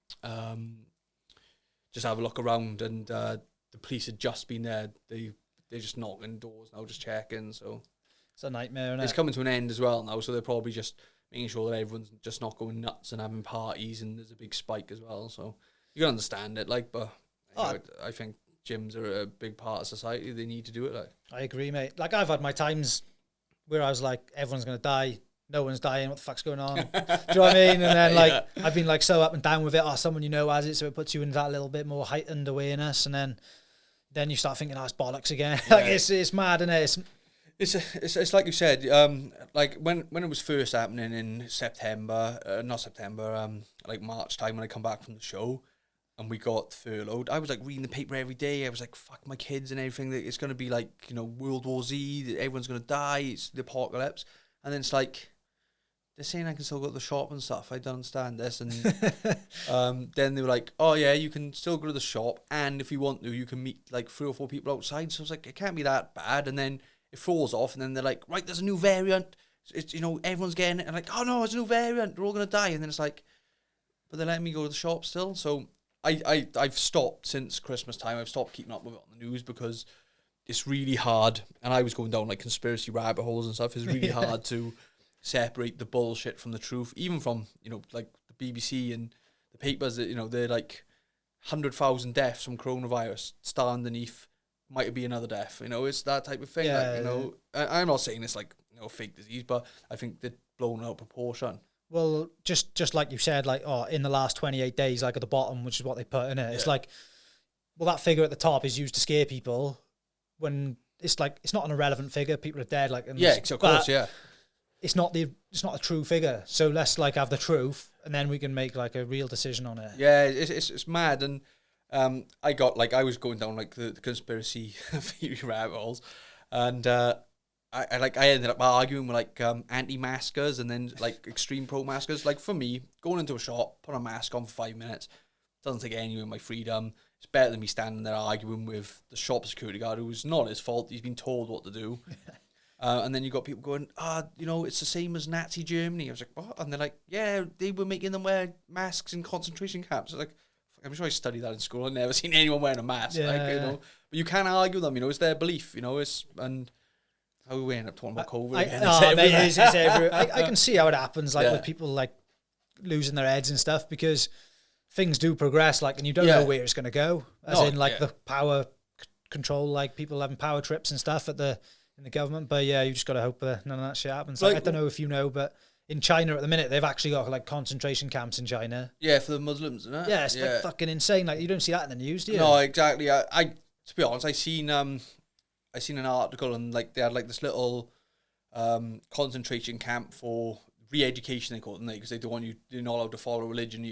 [SPEAKER 1] just have a look around, and the police had just been there. They're just knocking doors now, just checking. So
[SPEAKER 2] it's a nightmare, isn't it?
[SPEAKER 1] It's coming to an end as well now, so they're probably just making sure that everyone's just not going nuts and having parties, and there's a big spike as well. So you can understand it, like, but I think gyms are a big part of society. They need to do it, like.
[SPEAKER 2] I agree, mate. Like, I've had my times where I was like, everyone's going to die. No one's dying. What the fuck's going on? Do you know what I mean? And then, I've been, like, so up and down with it. Someone has it, so it puts you into that little bit more heightened awareness. And then you start thinking, it's bollocks again. Yeah. Like, it's mad, isn't it?
[SPEAKER 1] It's like you said, like when it was first happening in September, like March time when I come back from the show and we got furloughed, I was like reading the paper every day. I was like, fuck my kids and everything. It's going to be like, World War Z, everyone's going to die, it's the apocalypse. And then it's like, they're saying I can still go to the shop and stuff. I don't understand this. And then they were like, oh yeah, you can still go to the shop, and if you want to, you can meet like 3 or 4 people outside. So I was like, it can't be that bad. And then it falls off, and then they're like, right, there's a new variant. It's everyone's getting it. And like, oh no, it's a new variant. They're all gonna die. And then it's like, but they're letting me go to the shop still. So I've stopped since Christmas time. I've stopped keeping up with it on the news because it's really hard. And I was going down like conspiracy rabbit holes and stuff. It's really hard to separate the bullshit from the truth, even from like the BBC and the papers that they're like 100,000 deaths from coronavirus. Star underneath might be another death. It's that type of thing.
[SPEAKER 2] Yeah,
[SPEAKER 1] like, I'm not saying it's like fake disease, but I think they're blown out of proportion.
[SPEAKER 2] Well, just like you said, like, in the last 28 days, like at the bottom, which is what they put in it, it's like, well, that figure at the top is used to scare people when it's like, it's not an irrelevant figure. People are dead. Like, and
[SPEAKER 1] of course, yeah.
[SPEAKER 2] it's not a true figure. So let's like have the truth, and then we can make like a real decision on it.
[SPEAKER 1] Yeah, it's mad, and I was going down like the conspiracy theory rabbit holes, and I ended up arguing with like anti-maskers and then like extreme pro-maskers. Like for me, going into a shop, put a mask on for 5 minutes, doesn't take any of my freedom. It's better than me standing there arguing with the shop security guard who's not his fault. He's been told what to do. And then you got people going, it's the same as Nazi Germany. I was like, what? And they're like, yeah, they were making them wear masks in concentration camps. I was like, I'm sure I studied that in school. I've never seen anyone wearing a mask.
[SPEAKER 2] Yeah.
[SPEAKER 1] But you can't argue them. It's their belief. And how we end up talking about COVID again.
[SPEAKER 2] It's everywhere. I can see how it happens, like with people like losing their heads and stuff, because things do progress, like, and you don't know where it's going to go. The power control, like people having power trips and stuff in the government. But yeah, you just got to hope that none of that shit happens. Like, I don't know if you know, but in China at the minute, they've actually got like concentration camps in China.
[SPEAKER 1] Yeah, for the Muslims, isn't it?
[SPEAKER 2] Yeah, it's like fucking insane. Like, you don't see that in the news, do you?
[SPEAKER 1] No, exactly. I to be honest, I seen an article, and like they had like this little concentration camp for re-education, they call it, because they don't want you're not allowed to follow religion.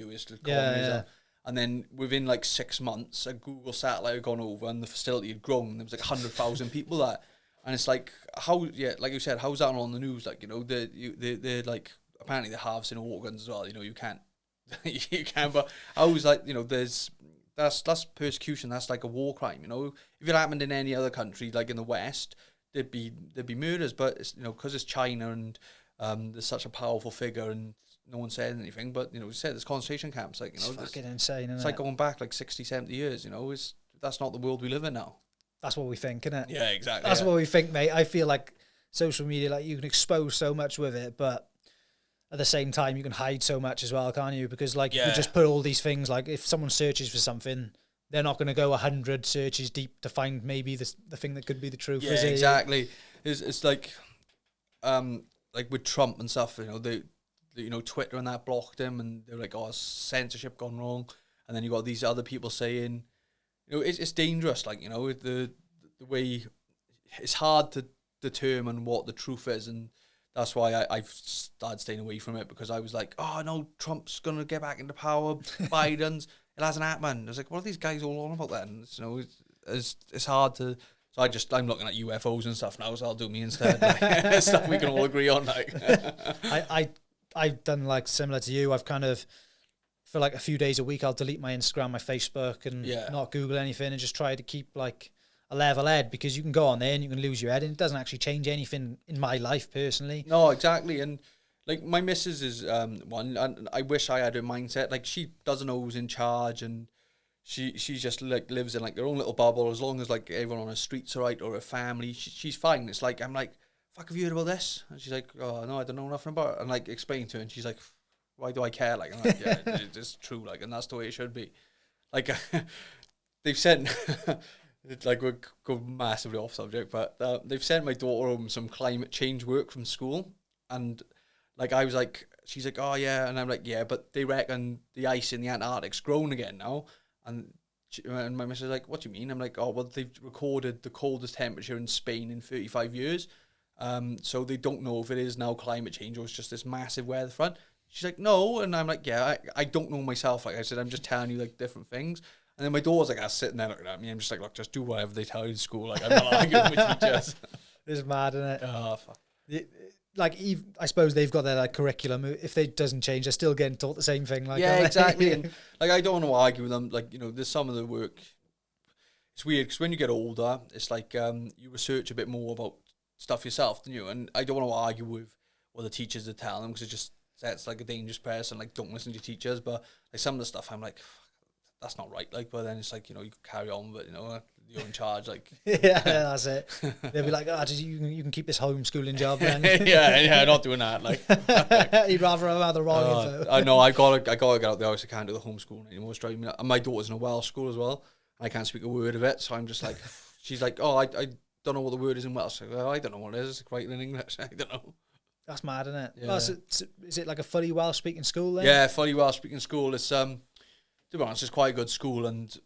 [SPEAKER 1] And then within like 6 months, a Google satellite had gone over and the facility had grown. There was like 100,000 people there. And it's like, like you said, how's that on the news? Like, they're like, apparently they're harvesting organs as well. You can't, but how's like, that's persecution. That's like a war crime. If it happened in any other country, like in the West, there'd be murders. But it's, because it's China and there's such a powerful figure and no one said anything. But you said there's concentration camps. Like
[SPEAKER 2] it's fucking insane. Isn't
[SPEAKER 1] it's
[SPEAKER 2] it?
[SPEAKER 1] like going back like 60, 70 years. That's not the world we live in now.
[SPEAKER 2] That's what we think, isn't it?
[SPEAKER 1] Yeah, exactly.
[SPEAKER 2] That's what we think, mate. I feel like social media, like you can expose so much with it, but at the same time, you can hide so much as well, can't you? Because like you just put all these things, like if someone searches for something, they're not going to go 100 searches deep to find maybe the thing that could be the truth.
[SPEAKER 1] Yeah, exactly. It's like with Trump and stuff, Twitter and that blocked him, and they're like, oh, censorship gone wrong, and then you got these other people saying, it's dangerous, like, the way it's hard to determine what the truth is, and that's why I've started staying away from it, because I was like, oh no, Trump's gonna get back into power, Biden's, it hasn't happened. I was like, what are these guys all on about then? It's hard to. So I'm looking at UFOs and stuff now, so I'll do me instead. Like, stuff we can all agree on. Like,
[SPEAKER 2] I've done like similar to you. I've kind of, for like a few days a week, I'll delete my Instagram, my Facebook, and not Google anything, and just try to keep like a level head, because you can go on there and you can lose your head, and it doesn't actually change anything in my life personally.
[SPEAKER 1] No, exactly. And like my missus is one, and I wish I had her mindset. Like, she doesn't know who's in charge, and she just like lives in like their own little bubble. As long as like everyone on her street's alright, or her family, she's fine. It's like, I'm like, fuck, have you heard about this? And she's like, oh no, I don't know nothing about it. And like explain to her, and she's like, why do I care? Like, I'm like, yeah, it's true. Like, and that's the way it should be. Like, they've sent, like, we're going massively off subject, but they've sent my daughter home some climate change work from school, and like I was like, she's like, oh yeah, and I'm like, yeah, but they reckon the ice in the Antarctic's grown again now, and my missus is like, what do you mean? I'm like, oh well, they've recorded the coldest temperature in Spain in 35 years, so they don't know if it is now climate change or it's just this massive weather front. She's like, no, and I'm like, yeah, I don't know myself. Like I said, I'm just telling you like different things. And then my daughter's like, sitting there looking at me. I'm just like, look, just do whatever they tell you in school. Like, I'm not arguing with teachers.
[SPEAKER 2] It's mad, isn't it?
[SPEAKER 1] Oh, fuck.
[SPEAKER 2] Like, I suppose they've got their like curriculum. If it doesn't change, they're still getting taught the same thing. Like,
[SPEAKER 1] yeah, exactly. And like, I don't want to argue with them. Like, there's some of the work. It's weird because when you get older, it's like you research a bit more about stuff yourself, don't you? And I don't want to argue with what the teachers are telling them, because it just sets like a dangerous person. Like, don't listen to your teachers. But like some of the stuff, I'm like, that's not right. Like, but then it's like, you carry on, but you're in charge. Like,
[SPEAKER 2] yeah, that's it. They'll be like, you can keep this homeschooling job then.
[SPEAKER 1] yeah, not doing that. Like,
[SPEAKER 2] you'd rather have the wrong info.
[SPEAKER 1] I know. I gotta get out the house. I can't do the homeschooling anymore. It's driving me nuts. And my daughter's in a Welsh school as well. I can't speak a word of it, so I'm just like, she's like, oh, I don't know what the word is in Welsh. Like, well, I don't know what it is. It's writing in English. I don't know.
[SPEAKER 2] That's mad, isn't it?
[SPEAKER 1] Yeah.
[SPEAKER 2] Well, is it like a fully Welsh speaking school then?
[SPEAKER 1] Yeah, fully Welsh speaking school. It's to be honest, it's quite a good school, and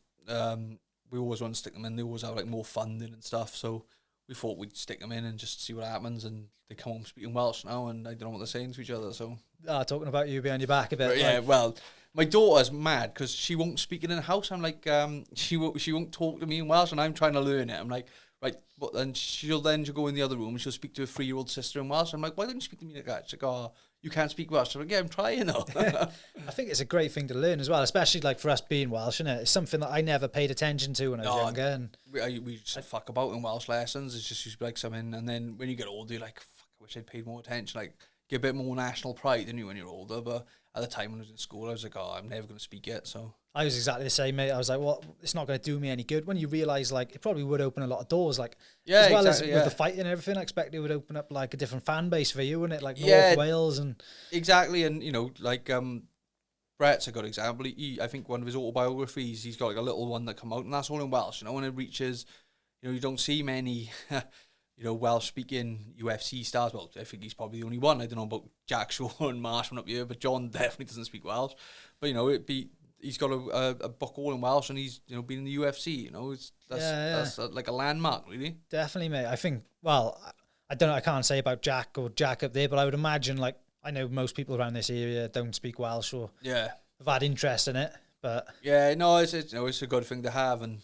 [SPEAKER 1] we always want to stick them in. They always have like more funding and stuff, so we thought we'd stick them in and just see what happens, and they come home speaking Welsh now, and I don't know what they're saying to each other. So
[SPEAKER 2] talking about you behind your back a bit.
[SPEAKER 1] but yeah, well, my daughter's mad because she won't speak it in the house. I'm like, she won't talk to me in Welsh, and I'm trying to learn it. I'm like, right, but then she'll go in the other room and she'll speak to her 3-year-old sister in Welsh. I'm like, why don't you speak to me like that? She's like, oh, you can't speak Welsh. I'm like, yeah, I'm trying though.
[SPEAKER 2] I think it's a great thing to learn as well, especially like for us being Welsh, isn't it? It's something that I never paid attention to when I was younger. And
[SPEAKER 1] we just fuck about in Welsh lessons. It's just used to be like something, and then when you get older, you're like, fuck, I wish I'd paid more attention. Like, get a bit more national pride than you when you're older. But at the time when I was in school, I was like, oh, I'm never going to speak it. So
[SPEAKER 2] I was exactly the same, mate. I was like, well, it's not going to do me any good. When you realise, like, it probably would open a lot of doors, like, as well as with the fighting and everything, I expect it would open up, like, a different fan base for you, wouldn't it? Like, North Wales and...
[SPEAKER 1] Exactly, and, you know, like, Brett's a good example. I think one of his autobiographies, he's got, like, a little one that come out, and that's all in Welsh, you know, when it reaches, you know, you don't see many... you know, Welsh-speaking UFC stars. Well, I think he's probably the only one. I don't know about Jack Shaw and Marshman up here, but John definitely doesn't speak Welsh. But, you know, he's got a book all in Welsh, and he's, you know, been in the UFC. You know, that's like a landmark, really.
[SPEAKER 2] Definitely, mate. I think, well, I don't know, I can't say about Jack up there, but I would imagine, like, I know most people around this area don't speak Welsh or have had interest in it, but... Yeah,
[SPEAKER 1] no, it's a good thing to have, and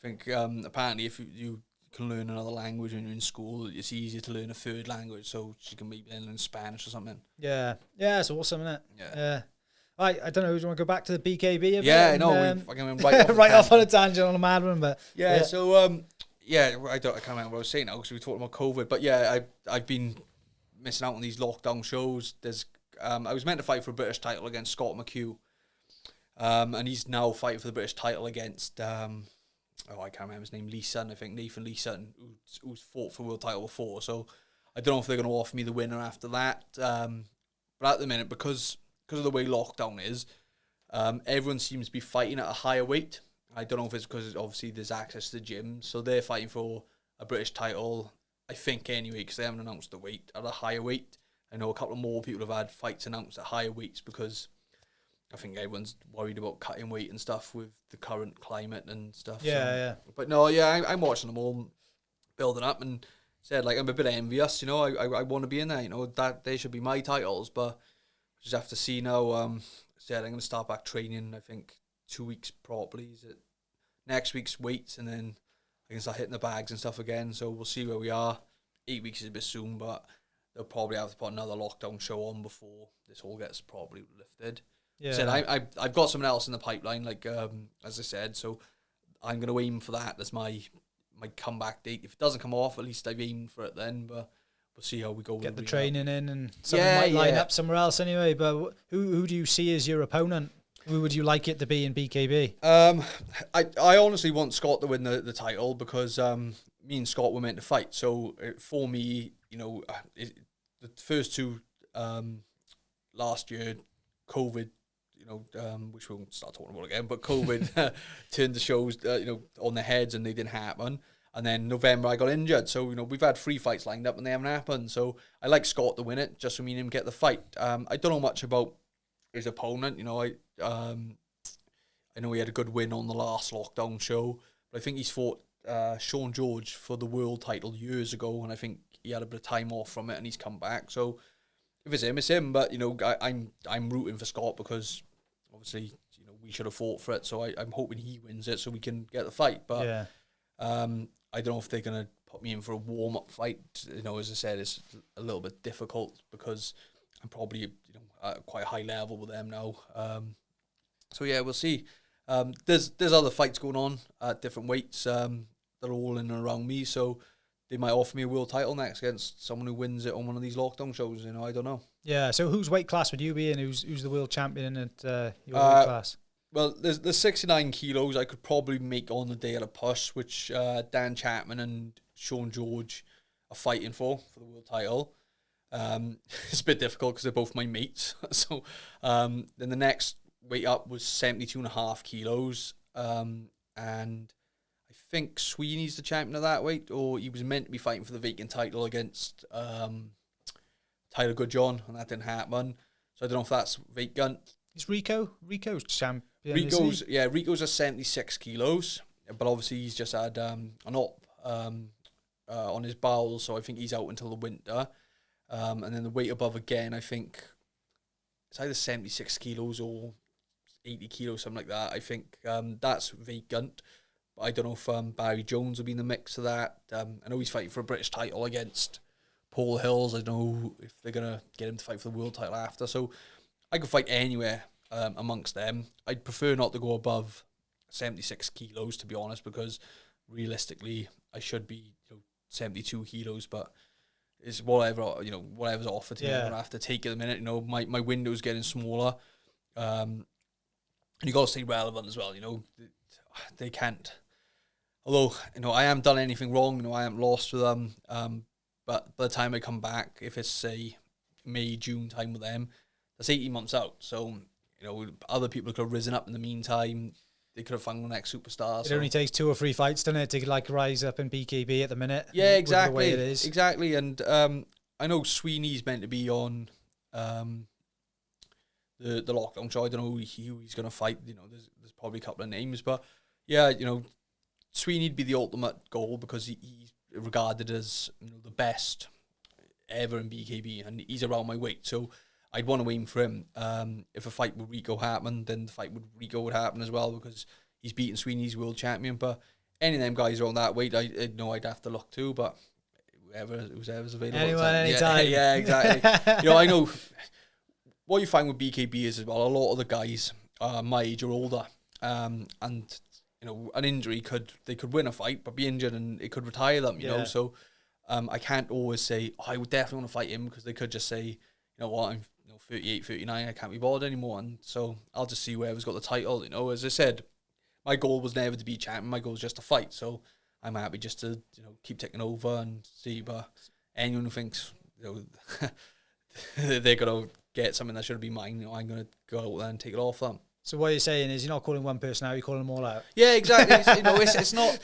[SPEAKER 1] I think apparently if you can learn another language when you're in school, it's easier to learn a third language, so she can maybe learn Spanish or something.
[SPEAKER 2] Yeah, it's awesome, isn't it? Yeah. I don't know, do you want to go back to the BKB a bit?
[SPEAKER 1] Yeah, no, we fucking went right off
[SPEAKER 2] right off on a tangent on a mad one, but...
[SPEAKER 1] So, I can't remember what I was saying now, because we were talking about COVID, but yeah, I've been missing out on these lockdown shows. There's, I was meant to fight for a British title against Scott McHugh, and he's now fighting for the British title against... I can't remember his name, Lee Sun, I think, Nathan Lee Sun, who's fought for world title before, so I don't know if they're going to offer me the winner after that, but at the minute, because of the way lockdown is, everyone seems to be fighting at a higher weight. I don't know if it's because obviously there's access to the gym, so they're fighting for a British title, I think anyway, because they haven't announced the weight, at a higher weight. I know a couple of more people have had fights announced at higher weights because I think everyone's worried about cutting weight and stuff with the current climate and stuff.
[SPEAKER 2] Yeah.
[SPEAKER 1] But no, I'm watching them all building up, and said, like, I'm a bit envious, you know, I want to be in there, you know, that they should be my titles, but I just have to see now. Said I'm going to start back training, I think 2 weeks properly. Is it next week's weights, and then I can start hitting the bags and stuff again, so we'll see where we are. 8 weeks is a bit soon, but they'll probably have to put another lockdown show on before this all gets properly lifted. Yeah. Said I've got something else in the pipeline, like as I said, so I'm going to aim for that as my comeback date. If it doesn't come off, at least I've aimed for it then, but we'll see how we go.
[SPEAKER 2] Get the training in, and something might line up somewhere else anyway, but who do you see as your opponent? Who would you like it to be in BKB?
[SPEAKER 1] I honestly want Scott to win the title, because me and Scott were meant to fight, so for me, you know, the first two last year, COVID, you know, which we won't start talking about again, but COVID turned the shows, you know, on their heads, and they didn't happen. And then November I got injured, so, you know, we've had 3 fights lined up and they haven't happened. So I like Scott to win it, just for me and him get the fight. I don't know much about his opponent, you know. I know he had a good win on the last lockdown show, but I think he's fought Sean George for the world title years ago, and I think he had a bit of time off from it, and he's come back. So if it's him, it's him. But, you know, I'm rooting for Scott, because obviously, you know, we should have fought for it. So I'm hoping he wins it so we can get the fight. But I don't know if they're going to put me in for a warm-up fight. You know, as I said, it's a little bit difficult because I'm probably, you know, at quite a high level with them now. So yeah, we'll see. There's other fights going on at different weights. They're all in and around me, so they might offer me a world title next against someone who wins it on one of these lockdown shows. You know, I don't know. Yeah.
[SPEAKER 2] So whose weight class would you be in? Who's the world champion at your weight class?
[SPEAKER 1] Well, there's 69 kilos I could probably make on the day of a push, which Dan Chapman and Sean George are fighting for the world title. It's a bit difficult because they're both my mates. So then the next weight up was 72.5 kilos. And I think Sweeney's the champion of that weight, or he was meant to be fighting for the vacant title against Tyler Goodjohn, and that didn't happen. So I don't know if that's vacant.
[SPEAKER 2] Is Rico's champion?
[SPEAKER 1] Rico's at 76 kilos, but obviously he's just had an op on his bowels, so I think he's out until the winter. And then the weight above again, I think it's either 76 kilos or 80 kilos, something like that. I think that's vacant. But I don't know if Barry Jones will be in the mix of that. I know he's fighting for a British title against Paul Hills. I don't know if they're going to get him to fight for the world title after. So I could fight anywhere amongst them. I'd prefer not to go above 76 kilos, to be honest, because realistically I should be 72 kilos, but it's whatever's offered to me. I'm going to have to take it at the minute. My window's getting smaller. And you got to stay relevant as well. They can't. Although, I haven't done anything wrong. I haven't lost with them. But by the time I come back, if it's, say, May, June time with them, that's 18 months out. So, other people could have risen up in the meantime. They could have found the next superstar.
[SPEAKER 2] It only takes 2 or 3 fights, doesn't it, to rise up in BKB at the minute?
[SPEAKER 1] Yeah, exactly.
[SPEAKER 2] The way it is.
[SPEAKER 1] Exactly. And I know Sweeney's meant to be on the lockdown show. I don't know who he's going to fight. There's probably a couple of names, but yeah, Sweeney'd be the ultimate goal because he's regarded as the best ever in BKB, and he's around my weight, so I'd want to aim for him. If a fight with Rico happened, then the fight with Rico would happen as well because he's beaten Sweeney's world champion. But any of them guys around that weight, I know I'd have to look to, but whoever's available.
[SPEAKER 2] Anyone, anytime.
[SPEAKER 1] Yeah, exactly. I know what you find with BKB is as well, a lot of the guys my age or older, and an injury could win a fight but be injured and it could retire them. So I can't always say I would definitely want to fight him because they could just say, I'm 38, 39, I can't be bothered anymore, and so I'll just see whoever's got the title. As I said, my goal was never to be champion. My goal was just to fight. So I'm happy just to keep taking over and see. But anyone who thinks they're gonna get something that should be mine, I'm gonna go out there and take it off them.
[SPEAKER 2] So what you're saying is you're not calling one person out, you're calling them all out.
[SPEAKER 1] Yeah, exactly. It's not.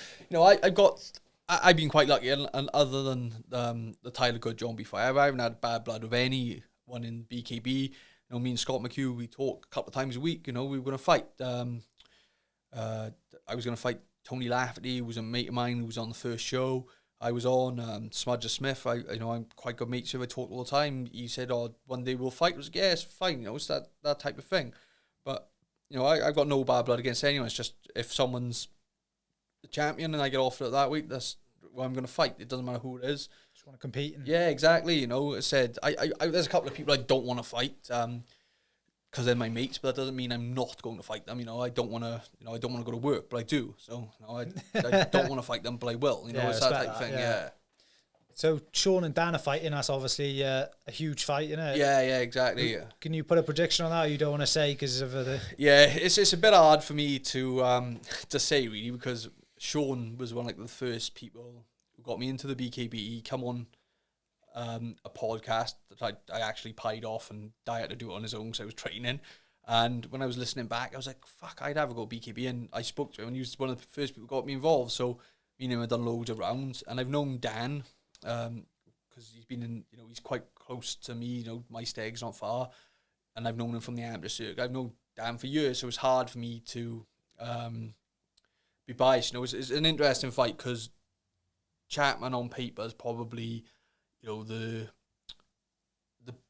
[SPEAKER 1] I've been quite lucky, and other than the Tyler Good John B fight, I haven't had bad blood with anyone in BKB. Me and Scott McHugh, we talk a couple of times a week. We were going to fight. I was going to fight Tony Lafferty, who was a mate of mine who was on the first show I was on. Smudger Smith, I'm quite good mates with. I talk all the time. He said, one day we'll fight. I was like, yeah, it's fine. It's that type of thing. But I've got no bad blood against anyone. It's just if someone's the champion and I get offered it that week, that's what I'm going to fight. It doesn't matter who it is.
[SPEAKER 2] Just want to compete.
[SPEAKER 1] Yeah, exactly. I said I there's a couple of people I don't want to fight because they're my mates, but that doesn't mean I'm not going to fight them. I don't want to. I don't want to go to work, but I do. So I don't want to fight them, but I will. It's that type of thing. Yeah.
[SPEAKER 2] So Sean and Dan are fighting. That's obviously a huge fight, isn't it?
[SPEAKER 1] Yeah, exactly. Yeah.
[SPEAKER 2] Can you put a prediction on that? Or you don't want to say because of the.
[SPEAKER 1] Yeah, it's a bit hard for me to say really because Sean was one of the first people who got me into the BKB. He come on a podcast that I actually paid off, and I had to do it on his own because I was training. And when I was listening back, I was like, "Fuck, I'd have a go at BKB." And I spoke to him, and he was one of the first people who got me involved. So me and him have done loads of rounds, and I've known Dan. Because he's been in, he's quite close to me, my steg's not far, and I've known him from the amateur circuit. I've known Dan for years, so it's hard for me to be biased. It's an interesting fight because Chapman on paper is probably, the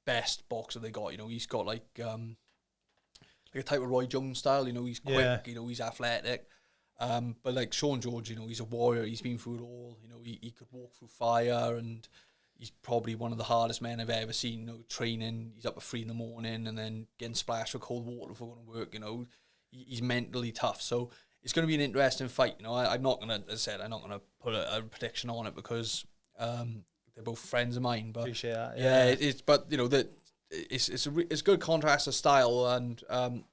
[SPEAKER 1] best boxer they got. He's got like a type of Roy Jones style. He's quick. Yeah. He's athletic. But like Sean George, he's a warrior. He's been through it all. He could walk through fire, and he's probably one of the hardest men I've ever seen. Training, he's up at 3 a.m, and then getting splashed with cold water before going to work. He's mentally tough. So it's going to be an interesting fight. I'm not gonna, as I said, I'm not gonna put a prediction on it because they're both friends of mine. But
[SPEAKER 2] appreciate that.
[SPEAKER 1] Yeah, it's good contrast of style, and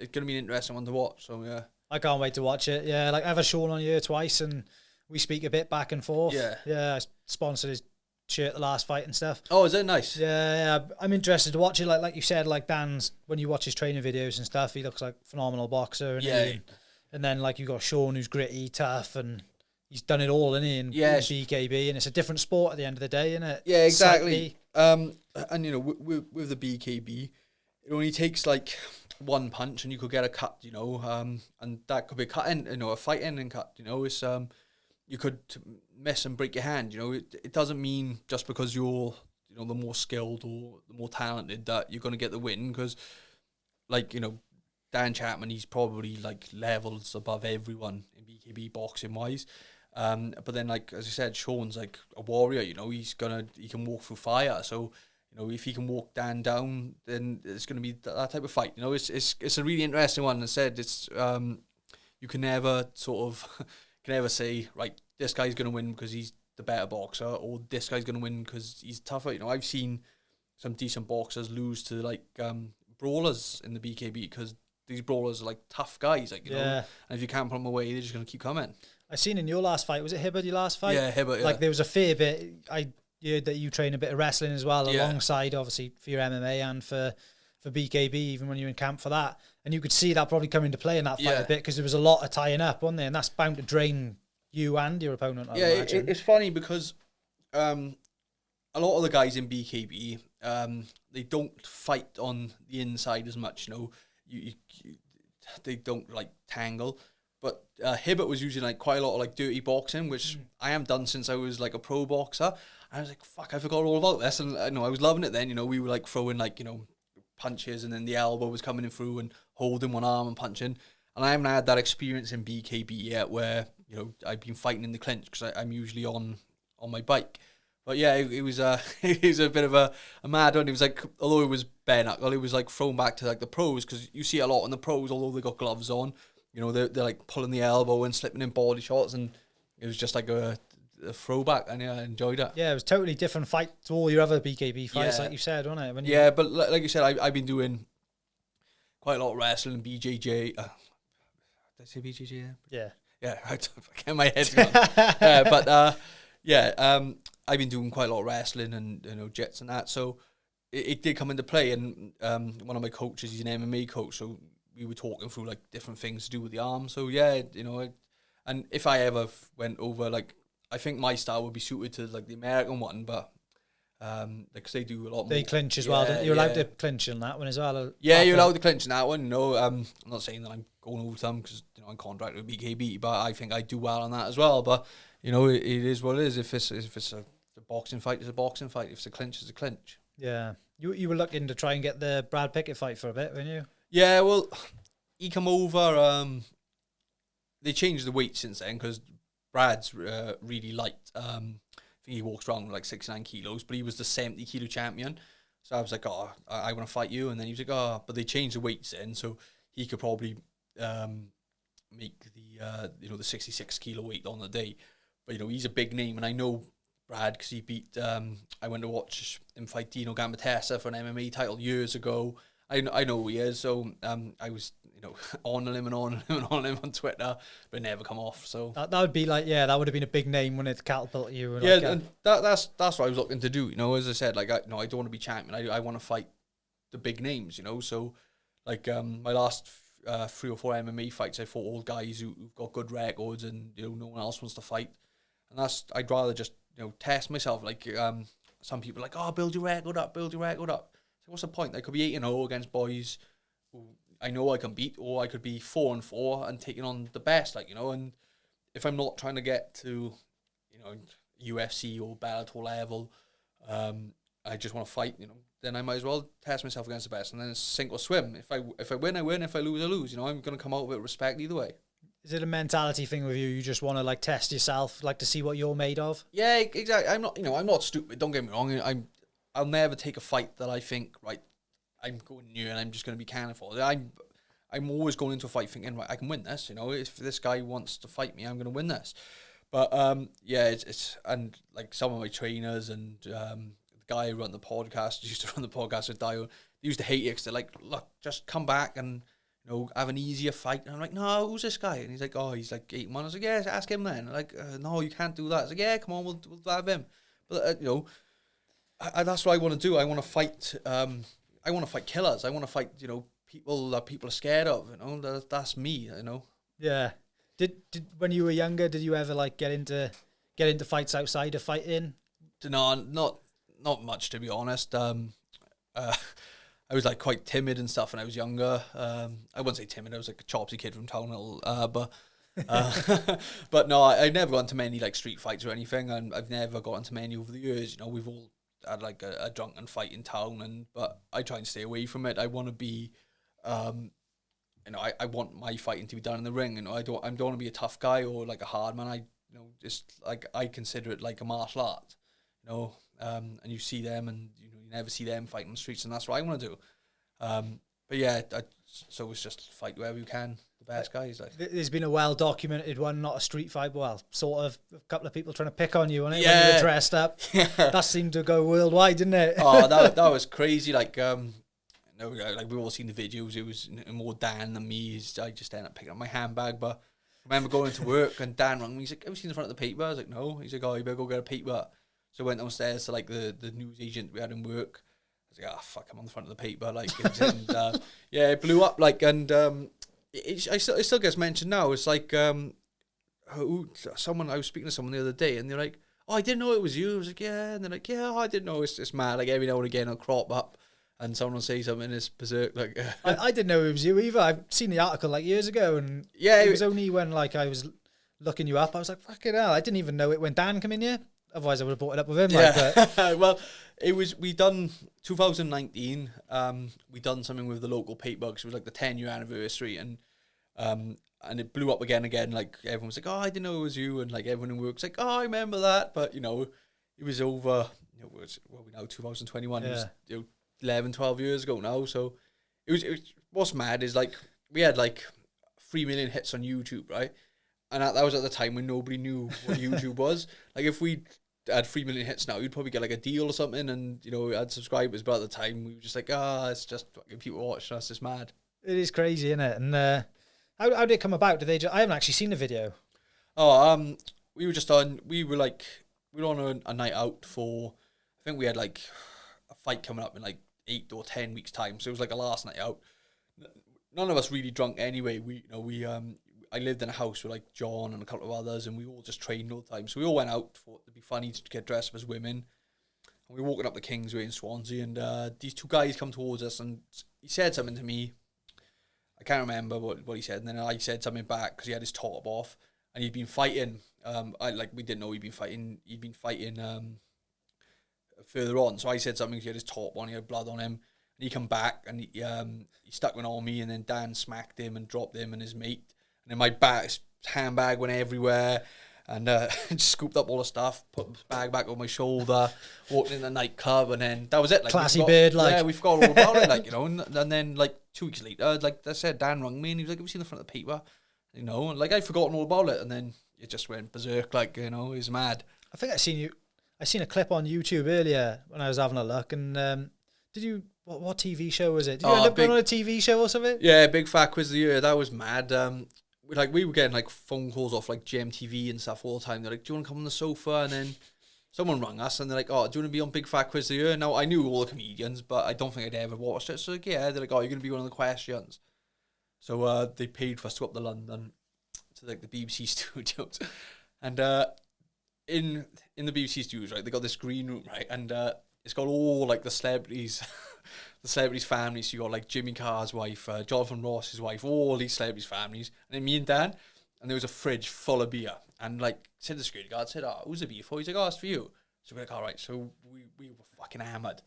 [SPEAKER 1] it's going to be an interesting one to watch. So yeah.
[SPEAKER 2] I can't wait to watch it. Yeah, like I've had Sean on here twice, and we speak a bit back and forth. Yeah. I sponsored his shirt the last fight and stuff.
[SPEAKER 1] Oh, is it nice?
[SPEAKER 2] Yeah. I'm interested to watch it. Like you said, like Dan's, when you watch his training videos and stuff, he looks like a phenomenal boxer. And then like you got Sean, who's gritty, tough, and he's done it all, isn't he? In BKB, and it's a different sport at the end of the day, isn't it?
[SPEAKER 1] Yeah, exactly. And with the BKB, it only takes like one punch and you could get a cut, and that could be a cut in, a fight ending cut, it's you could miss and break your hand. You know, it doesn't mean just because you're, you know, the more skilled or the more talented that you're going to get the win, because, like, you know, Dan Chapman, he's probably like levels above everyone in BKB boxing wise. But then, like, as I said, Sean's like a warrior, you know, he can walk through fire. So, you know, if he can walk Dan down, then it's going to be that type of fight. You know, it's a really interesting one. As I said, it's, you can never sort of, can never say, right, this guy's going to win because he's the better boxer, or this guy's going to win because he's tougher. You know, I've seen some decent boxers lose to, like, brawlers in the BKB because these brawlers are like tough guys, like, you know, and if you can't put them away, they're just going to keep coming. I
[SPEAKER 2] seen in your last fight, was it Hibbert, your last fight?
[SPEAKER 1] Yeah, Hibbert, yeah.
[SPEAKER 2] Like, there was a fair bit, I heard that you train a bit of wrestling as well, alongside, obviously, for your MMA and for BKB, even when you're in camp for that. And you could see that probably come into play in that fight a bit, because there was a lot of tying up, wasn't there? And that's bound to drain you and your opponent, I imagine.
[SPEAKER 1] It's funny because a lot of the guys in BKB, they don't fight on the inside as much, you know. They don't, like, tangle. But Hibbert was using, like, quite a lot of, like, dirty boxing, which I haven't done since I was, like, a pro boxer. I was like, fuck, I forgot all about this. And, I was loving it then, you know. We were, like, throwing, like, you know, punches, and then the elbow was coming in through and holding one arm and punching. And I haven't had that experience in BKB yet where, you know, I've been fighting in the clinch, because I'm usually on my bike. But yeah, it was it was a bit of a mad one. It was like, although it was bare knuckle, it was like thrown back to, like, the pros, because you see a lot in the pros, although they got gloves on, you know, they're like pulling the elbow and slipping in body shots, and it was just like a throwback, and I enjoyed it.
[SPEAKER 2] Yeah, it was totally different fight to all your other BKB fights, like you said, wasn't it?
[SPEAKER 1] When but like you said, I've been doing quite a lot of wrestling, BJJ. Did I say BJJ?
[SPEAKER 2] Yeah.
[SPEAKER 1] Yeah, I get my head gone. I've been doing quite a lot of wrestling and, you know, jets and that, so it did come into play. And one of my coaches, he's an MMA coach, so we were talking through, like, different things to do with the arm. So yeah, you know, and if I ever went over, like, I think my style would be suited to, like, the American one, but because they do a lot more.
[SPEAKER 2] They clinch as well. You're allowed to clinch in that one as well.
[SPEAKER 1] Yeah, you're allowed to clinch in that one. No, I'm not saying that I'm going over them, because, you know, I'm contracted with BKB, but I think I do well on that as well. But, you know, it is what it is. If it's a boxing fight, it's a boxing fight. If it's a clinch, it's a clinch.
[SPEAKER 2] Yeah, you were looking to try and get the Brad Pickett fight for a bit, weren't you?
[SPEAKER 1] Yeah, well, he come over. They changed the weight since then, because Brad's really light. I think he walks around with like 69 kilos, but he was the 70 kilo champion. So I was like, oh, I want to fight you. And then he was like, oh, but they changed the weights then, so he could probably make the the 66 kilo weight on the day. But, you know, he's a big name, and I know Brad because he beat. I went to watch him fight Dino Gambitesa for an MMA title years ago. I know who he is, so I was, you know, on him on Twitter, but it never come off. So
[SPEAKER 2] that would be like, yeah, that would have been a big name when it catapulted you.
[SPEAKER 1] Yeah, like, and that's what I was looking to do. You know, as I said, like, I don't want to be champion. I want to fight the big names. You know, so like my last 3 or 4 MMA fights, I fought all guys who've got good records, and, you know, no one else wants to fight. And I'd rather just, you know, test myself. Like some people are like, oh, build your record up. So what's the point? I could be 8-0 against boys who I know I can beat, or I could be 4-4 and taking on the best, like, you know. And if I'm not trying to get to, you know, UFC or Bellator level, I just want to fight, you know, then I might as well test myself against the best, and then it's sink or swim. If I win, I win. If I lose, I lose. You know, I'm going to come out with respect either way.
[SPEAKER 2] Is it a mentality thing with you? You just want to, like, test yourself, like, to see what you're made of?
[SPEAKER 1] Yeah, exactly. I'm not stupid. Don't get me wrong. I'll never take a fight that I think, right, I'm going new and I'm just going to be cannon for. I'm always going into a fight thinking, right, I can win this. You know, if this guy wants to fight me, I'm going to win this. But yeah, it's and like some of my trainers and the guy who used to run the podcast with Dio, they used to hate it because they're like, look, just come back and, you know, have an easier fight. And I'm like, no, who's this guy? And he's like, oh, he's like 8-1. I was like, yeah, ask him then. Like, no, you can't do that. I was like, yeah, come on, we'll have him. But you know, that's what I want to do. I want to fight. I want to fight killers. I want to fight, you know, people that people are scared of. You know, that's me. You know.
[SPEAKER 2] Yeah. Did when you were younger, did you ever like get into fights outside of fighting?
[SPEAKER 1] No, not much, to be honest. I was like quite timid and stuff when I was younger. I wouldn't say timid. I was like a chopsy kid from town, but But no, I've never gone to many like street fights or anything, and I've never gotten to many over the years. You know, we've all had like a drunken fight in town, but I try and stay away from it. I want to be, you know, I want my fighting to be done in the ring. You know, I don't want to be a tough guy or like a hard man. You know, just like I consider it like a martial art. You know, and you see them, and you know, you never see them fighting on the streets, and that's what I want to do. But yeah, so it's just fight wherever you can. The best guys. Like.
[SPEAKER 2] There's been a well-documented one, not a street fight, well, sort of a couple of people trying to pick on you on it when you were dressed up. Yeah. That seemed to go worldwide, didn't it?
[SPEAKER 1] Oh, that was crazy. Like, no, like we've all seen the videos. It was more Dan than me. I just ended up picking up my handbag. But I remember going to work and Dan rang me. He's like, "Have you seen the front of the paper?" I was like, "No." He's like, "Oh, you better go get a paper." So I went downstairs to like the news agent we had in work. I was like, "Ah, fuck, I'm on the front of the paper." Like, and yeah, it blew up. Like, and it still gets mentioned now. It's like someone I was speaking to someone the other day, and they're like, "Oh, I didn't know it was you." I was like, "Yeah," and they're like, "Yeah, I didn't know." It's mad. Like every now and again, I'll crop up, and someone will say something that's berserk. Like,
[SPEAKER 2] I didn't know it was you either. I've seen the article like years ago, and
[SPEAKER 1] yeah,
[SPEAKER 2] it was only when like I was looking you up, I was like, "Fucking hell!" I didn't even know it when Dan came in here. Otherwise, I would have brought it up with him.
[SPEAKER 1] Yeah.
[SPEAKER 2] Like, but
[SPEAKER 1] well, we done 2019. We done something with the local paper because it was like the 10-year anniversary, and it blew up again. Like everyone was like, "Oh, I didn't know it was you," and like everyone in work's like, "Oh, I remember that." But you know, it was over. You know, we now 2021.
[SPEAKER 2] Yeah.
[SPEAKER 1] It was 11, 12 years ago now. So it was. What's mad is like we had like 3 million hits on YouTube, right? And that was at the time when nobody knew what YouTube was. Like if we had 3 million hits now, you'd probably get like a deal or something, and you know, we had subscribers. But at the time, we were just like, it's just fucking people watching us. It's mad.
[SPEAKER 2] It is crazy, isn't it? And how did it come about? Did they? I haven't actually seen the video.
[SPEAKER 1] Oh, we were just on. We were on a night out for. I think we had like a fight coming up in like 8 or 10 weeks time. So it was like a last night out. None of us really drunk anyway. I lived in a house with like John and a couple of others, and we all just trained all the time. So we all went out for it to be funny to get dressed up as women. And we were walking up the Kingsway in Swansea, and these two guys come towards us, and he said something to me. I can't remember what he said, and then I said something back because he had his top off, and he'd been fighting. We didn't know he'd been fighting. He'd been fighting further on. So I said something. He had his top on. He had blood on him. And he come back, and he stuck one on me, and then Dan smacked him and dropped him and his mate. And then my handbag went everywhere, and just scooped up all the stuff, put the bag back on my shoulder, walked in the nightclub, and then that was it. Like,
[SPEAKER 2] classy beard, like.
[SPEAKER 1] Yeah, we forgot all about it, like, you know. And then like 2 weeks later, like I said, Dan rang me, and he was like, "Have you seen the front of the paper?" You know, and like I'd forgotten all about it, and then it just went berserk, like, you know, it was mad.
[SPEAKER 2] I think I seen a clip on YouTube earlier when I was having a look, and did you? What TV show was it? Did you end up going on a TV show or something?
[SPEAKER 1] Yeah, Big Fat Quiz of the Year. That was mad. We were getting like phone calls off like GMTV and stuff all the time. They're like, "Do you want to come on the sofa?" And then someone rang us, and they're like, "Oh, do you want to be on Big Fat Quiz of the Year?" Now I knew all the comedians, but I don't think I'd ever watched it. So like, yeah, they're like, "Oh, you're going to be one of the questions." So they paid for us to go up to London to like the BBC studios, and in the BBC studios, right, they got this green room, right, and it's got all like the celebrities. The celebrities' families. So you got like Jimmy Carr's wife, Jonathan Ross's wife, all these celebrities' families, and then me and Dan, and there was a fridge full of beer, and like said the security guard said, "Oh, who's the beer for?" He's like, "Oh, it's for you." So we're like, "All right." So we were fucking hammered,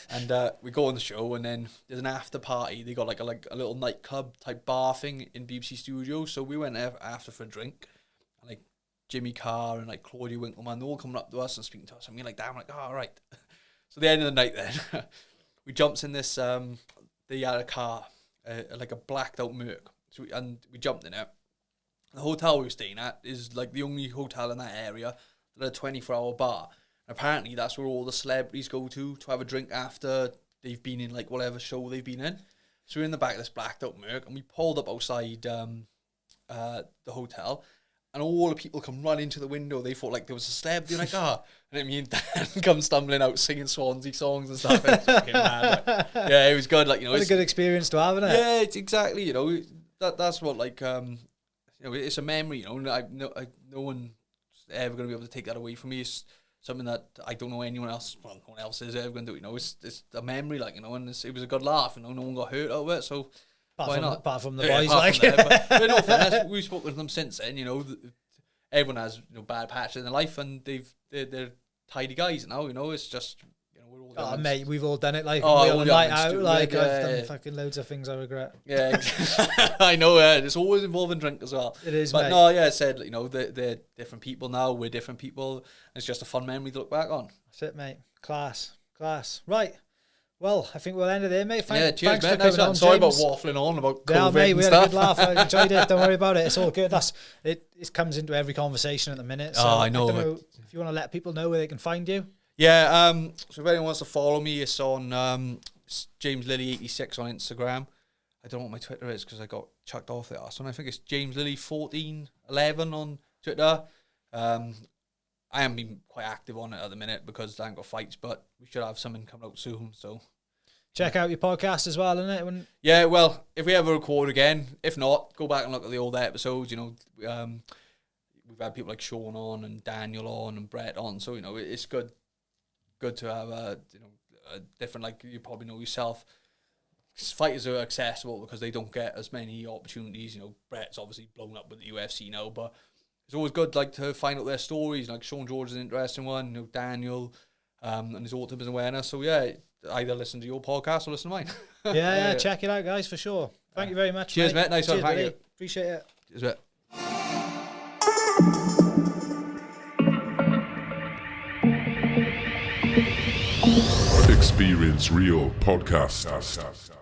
[SPEAKER 1] and we go on the show, and then there's an after party. They got like a little nightclub type bar thing in BBC Studios. So we went there after for a drink, and like Jimmy Carr and like Claudia Winkleman, they're all coming up to us and speaking to us, and we're like, "Damn," like, "Oh, all right." So the end of the night then. We jumps in this, they had a car, like a blacked out Merc. So we jumped in it. The hotel we were staying at is like the only hotel in that area that had a 24-hour bar. And apparently that's where all the celebrities go to have a drink after they've been in like whatever show they've been in. So we're in the back of this blacked out Merc, and we pulled up outside the hotel. And all the people come running to the window. They thought like there was a celebrity in a car. And then me and Dan come stumbling out singing Swansea songs and stuff. It's fucking mad, like. Yeah, it was good. Like, you know,
[SPEAKER 2] It's a good experience to have, isn't it?
[SPEAKER 1] Yeah, it's exactly, you know, that's what like you know, it's a memory, you know. No one's ever going to be able to take that away from me. It's something that I don't know anyone else. Well, no one else is ever going to do. You know, it's a memory, like, you know, and it was a good laugh. You know, no one got hurt out of it. So
[SPEAKER 2] Apart from the
[SPEAKER 1] Yeah,
[SPEAKER 2] boys,
[SPEAKER 1] apart
[SPEAKER 2] like.
[SPEAKER 1] from them, but no fairness, we've spoken to them since then. You know, everyone has bad patches in their life, and they're tidy guys now. You know, it's just we're all.
[SPEAKER 2] Oh mate, we've all done it. Like
[SPEAKER 1] Oh,
[SPEAKER 2] we on a night out.
[SPEAKER 1] stupid,
[SPEAKER 2] Like I've
[SPEAKER 1] yeah.
[SPEAKER 2] done fucking loads of things I regret.
[SPEAKER 1] Yeah, I know. It's always involving drink as well.
[SPEAKER 2] It is,
[SPEAKER 1] but
[SPEAKER 2] mate.
[SPEAKER 1] no, yeah, I said they're different people now. We're different people. It's just a fun memory to look back on.
[SPEAKER 2] That's it, mate. Class. Right. Well, I think we'll end it there, mate.
[SPEAKER 1] Cheers,
[SPEAKER 2] thanks
[SPEAKER 1] mate.
[SPEAKER 2] for
[SPEAKER 1] Nice
[SPEAKER 2] coming on,
[SPEAKER 1] Sorry
[SPEAKER 2] James.
[SPEAKER 1] about waffling on about COVID
[SPEAKER 2] Yeah, mate, we
[SPEAKER 1] and
[SPEAKER 2] had a
[SPEAKER 1] stuff.
[SPEAKER 2] good laugh. I enjoyed it. Don't worry about it. It's all good. It comes into every conversation at the minute. So
[SPEAKER 1] I know.
[SPEAKER 2] I don't know if you want to let people know where they can find you.
[SPEAKER 1] Yeah, so if anyone wants to follow me, it's on James Lilley 86 on Instagram. I don't know what my Twitter is because I got chucked off the arse. And I think it's James Lilley 1411 on Twitter. I haven't been quite active on it at the minute because I haven't got fights, but we should have something coming out soon. So
[SPEAKER 2] check out your podcast as well, innit?
[SPEAKER 1] Yeah, well, if we ever record again, if not, go back and look at the old episodes. You know, we've had people like Sean on and Daniel on and Brett on, so it's good to have a different, like you probably know yourself. Fighters are accessible because they don't get as many opportunities. Brett's obviously blown up with the UFC now, but it's always good to find out their stories. Like Sean George is an interesting one. Daniel and his autism awareness. So yeah, either listen to your podcast or listen to mine.
[SPEAKER 2] Yeah, check it out, guys, for sure. Thank you very much.
[SPEAKER 1] Cheers, mate. Nice one.
[SPEAKER 2] Cheers,
[SPEAKER 1] Thank
[SPEAKER 2] buddy.
[SPEAKER 1] you.
[SPEAKER 2] Appreciate it.
[SPEAKER 1] Cheers, mate.
[SPEAKER 3] Experience Real Podcast.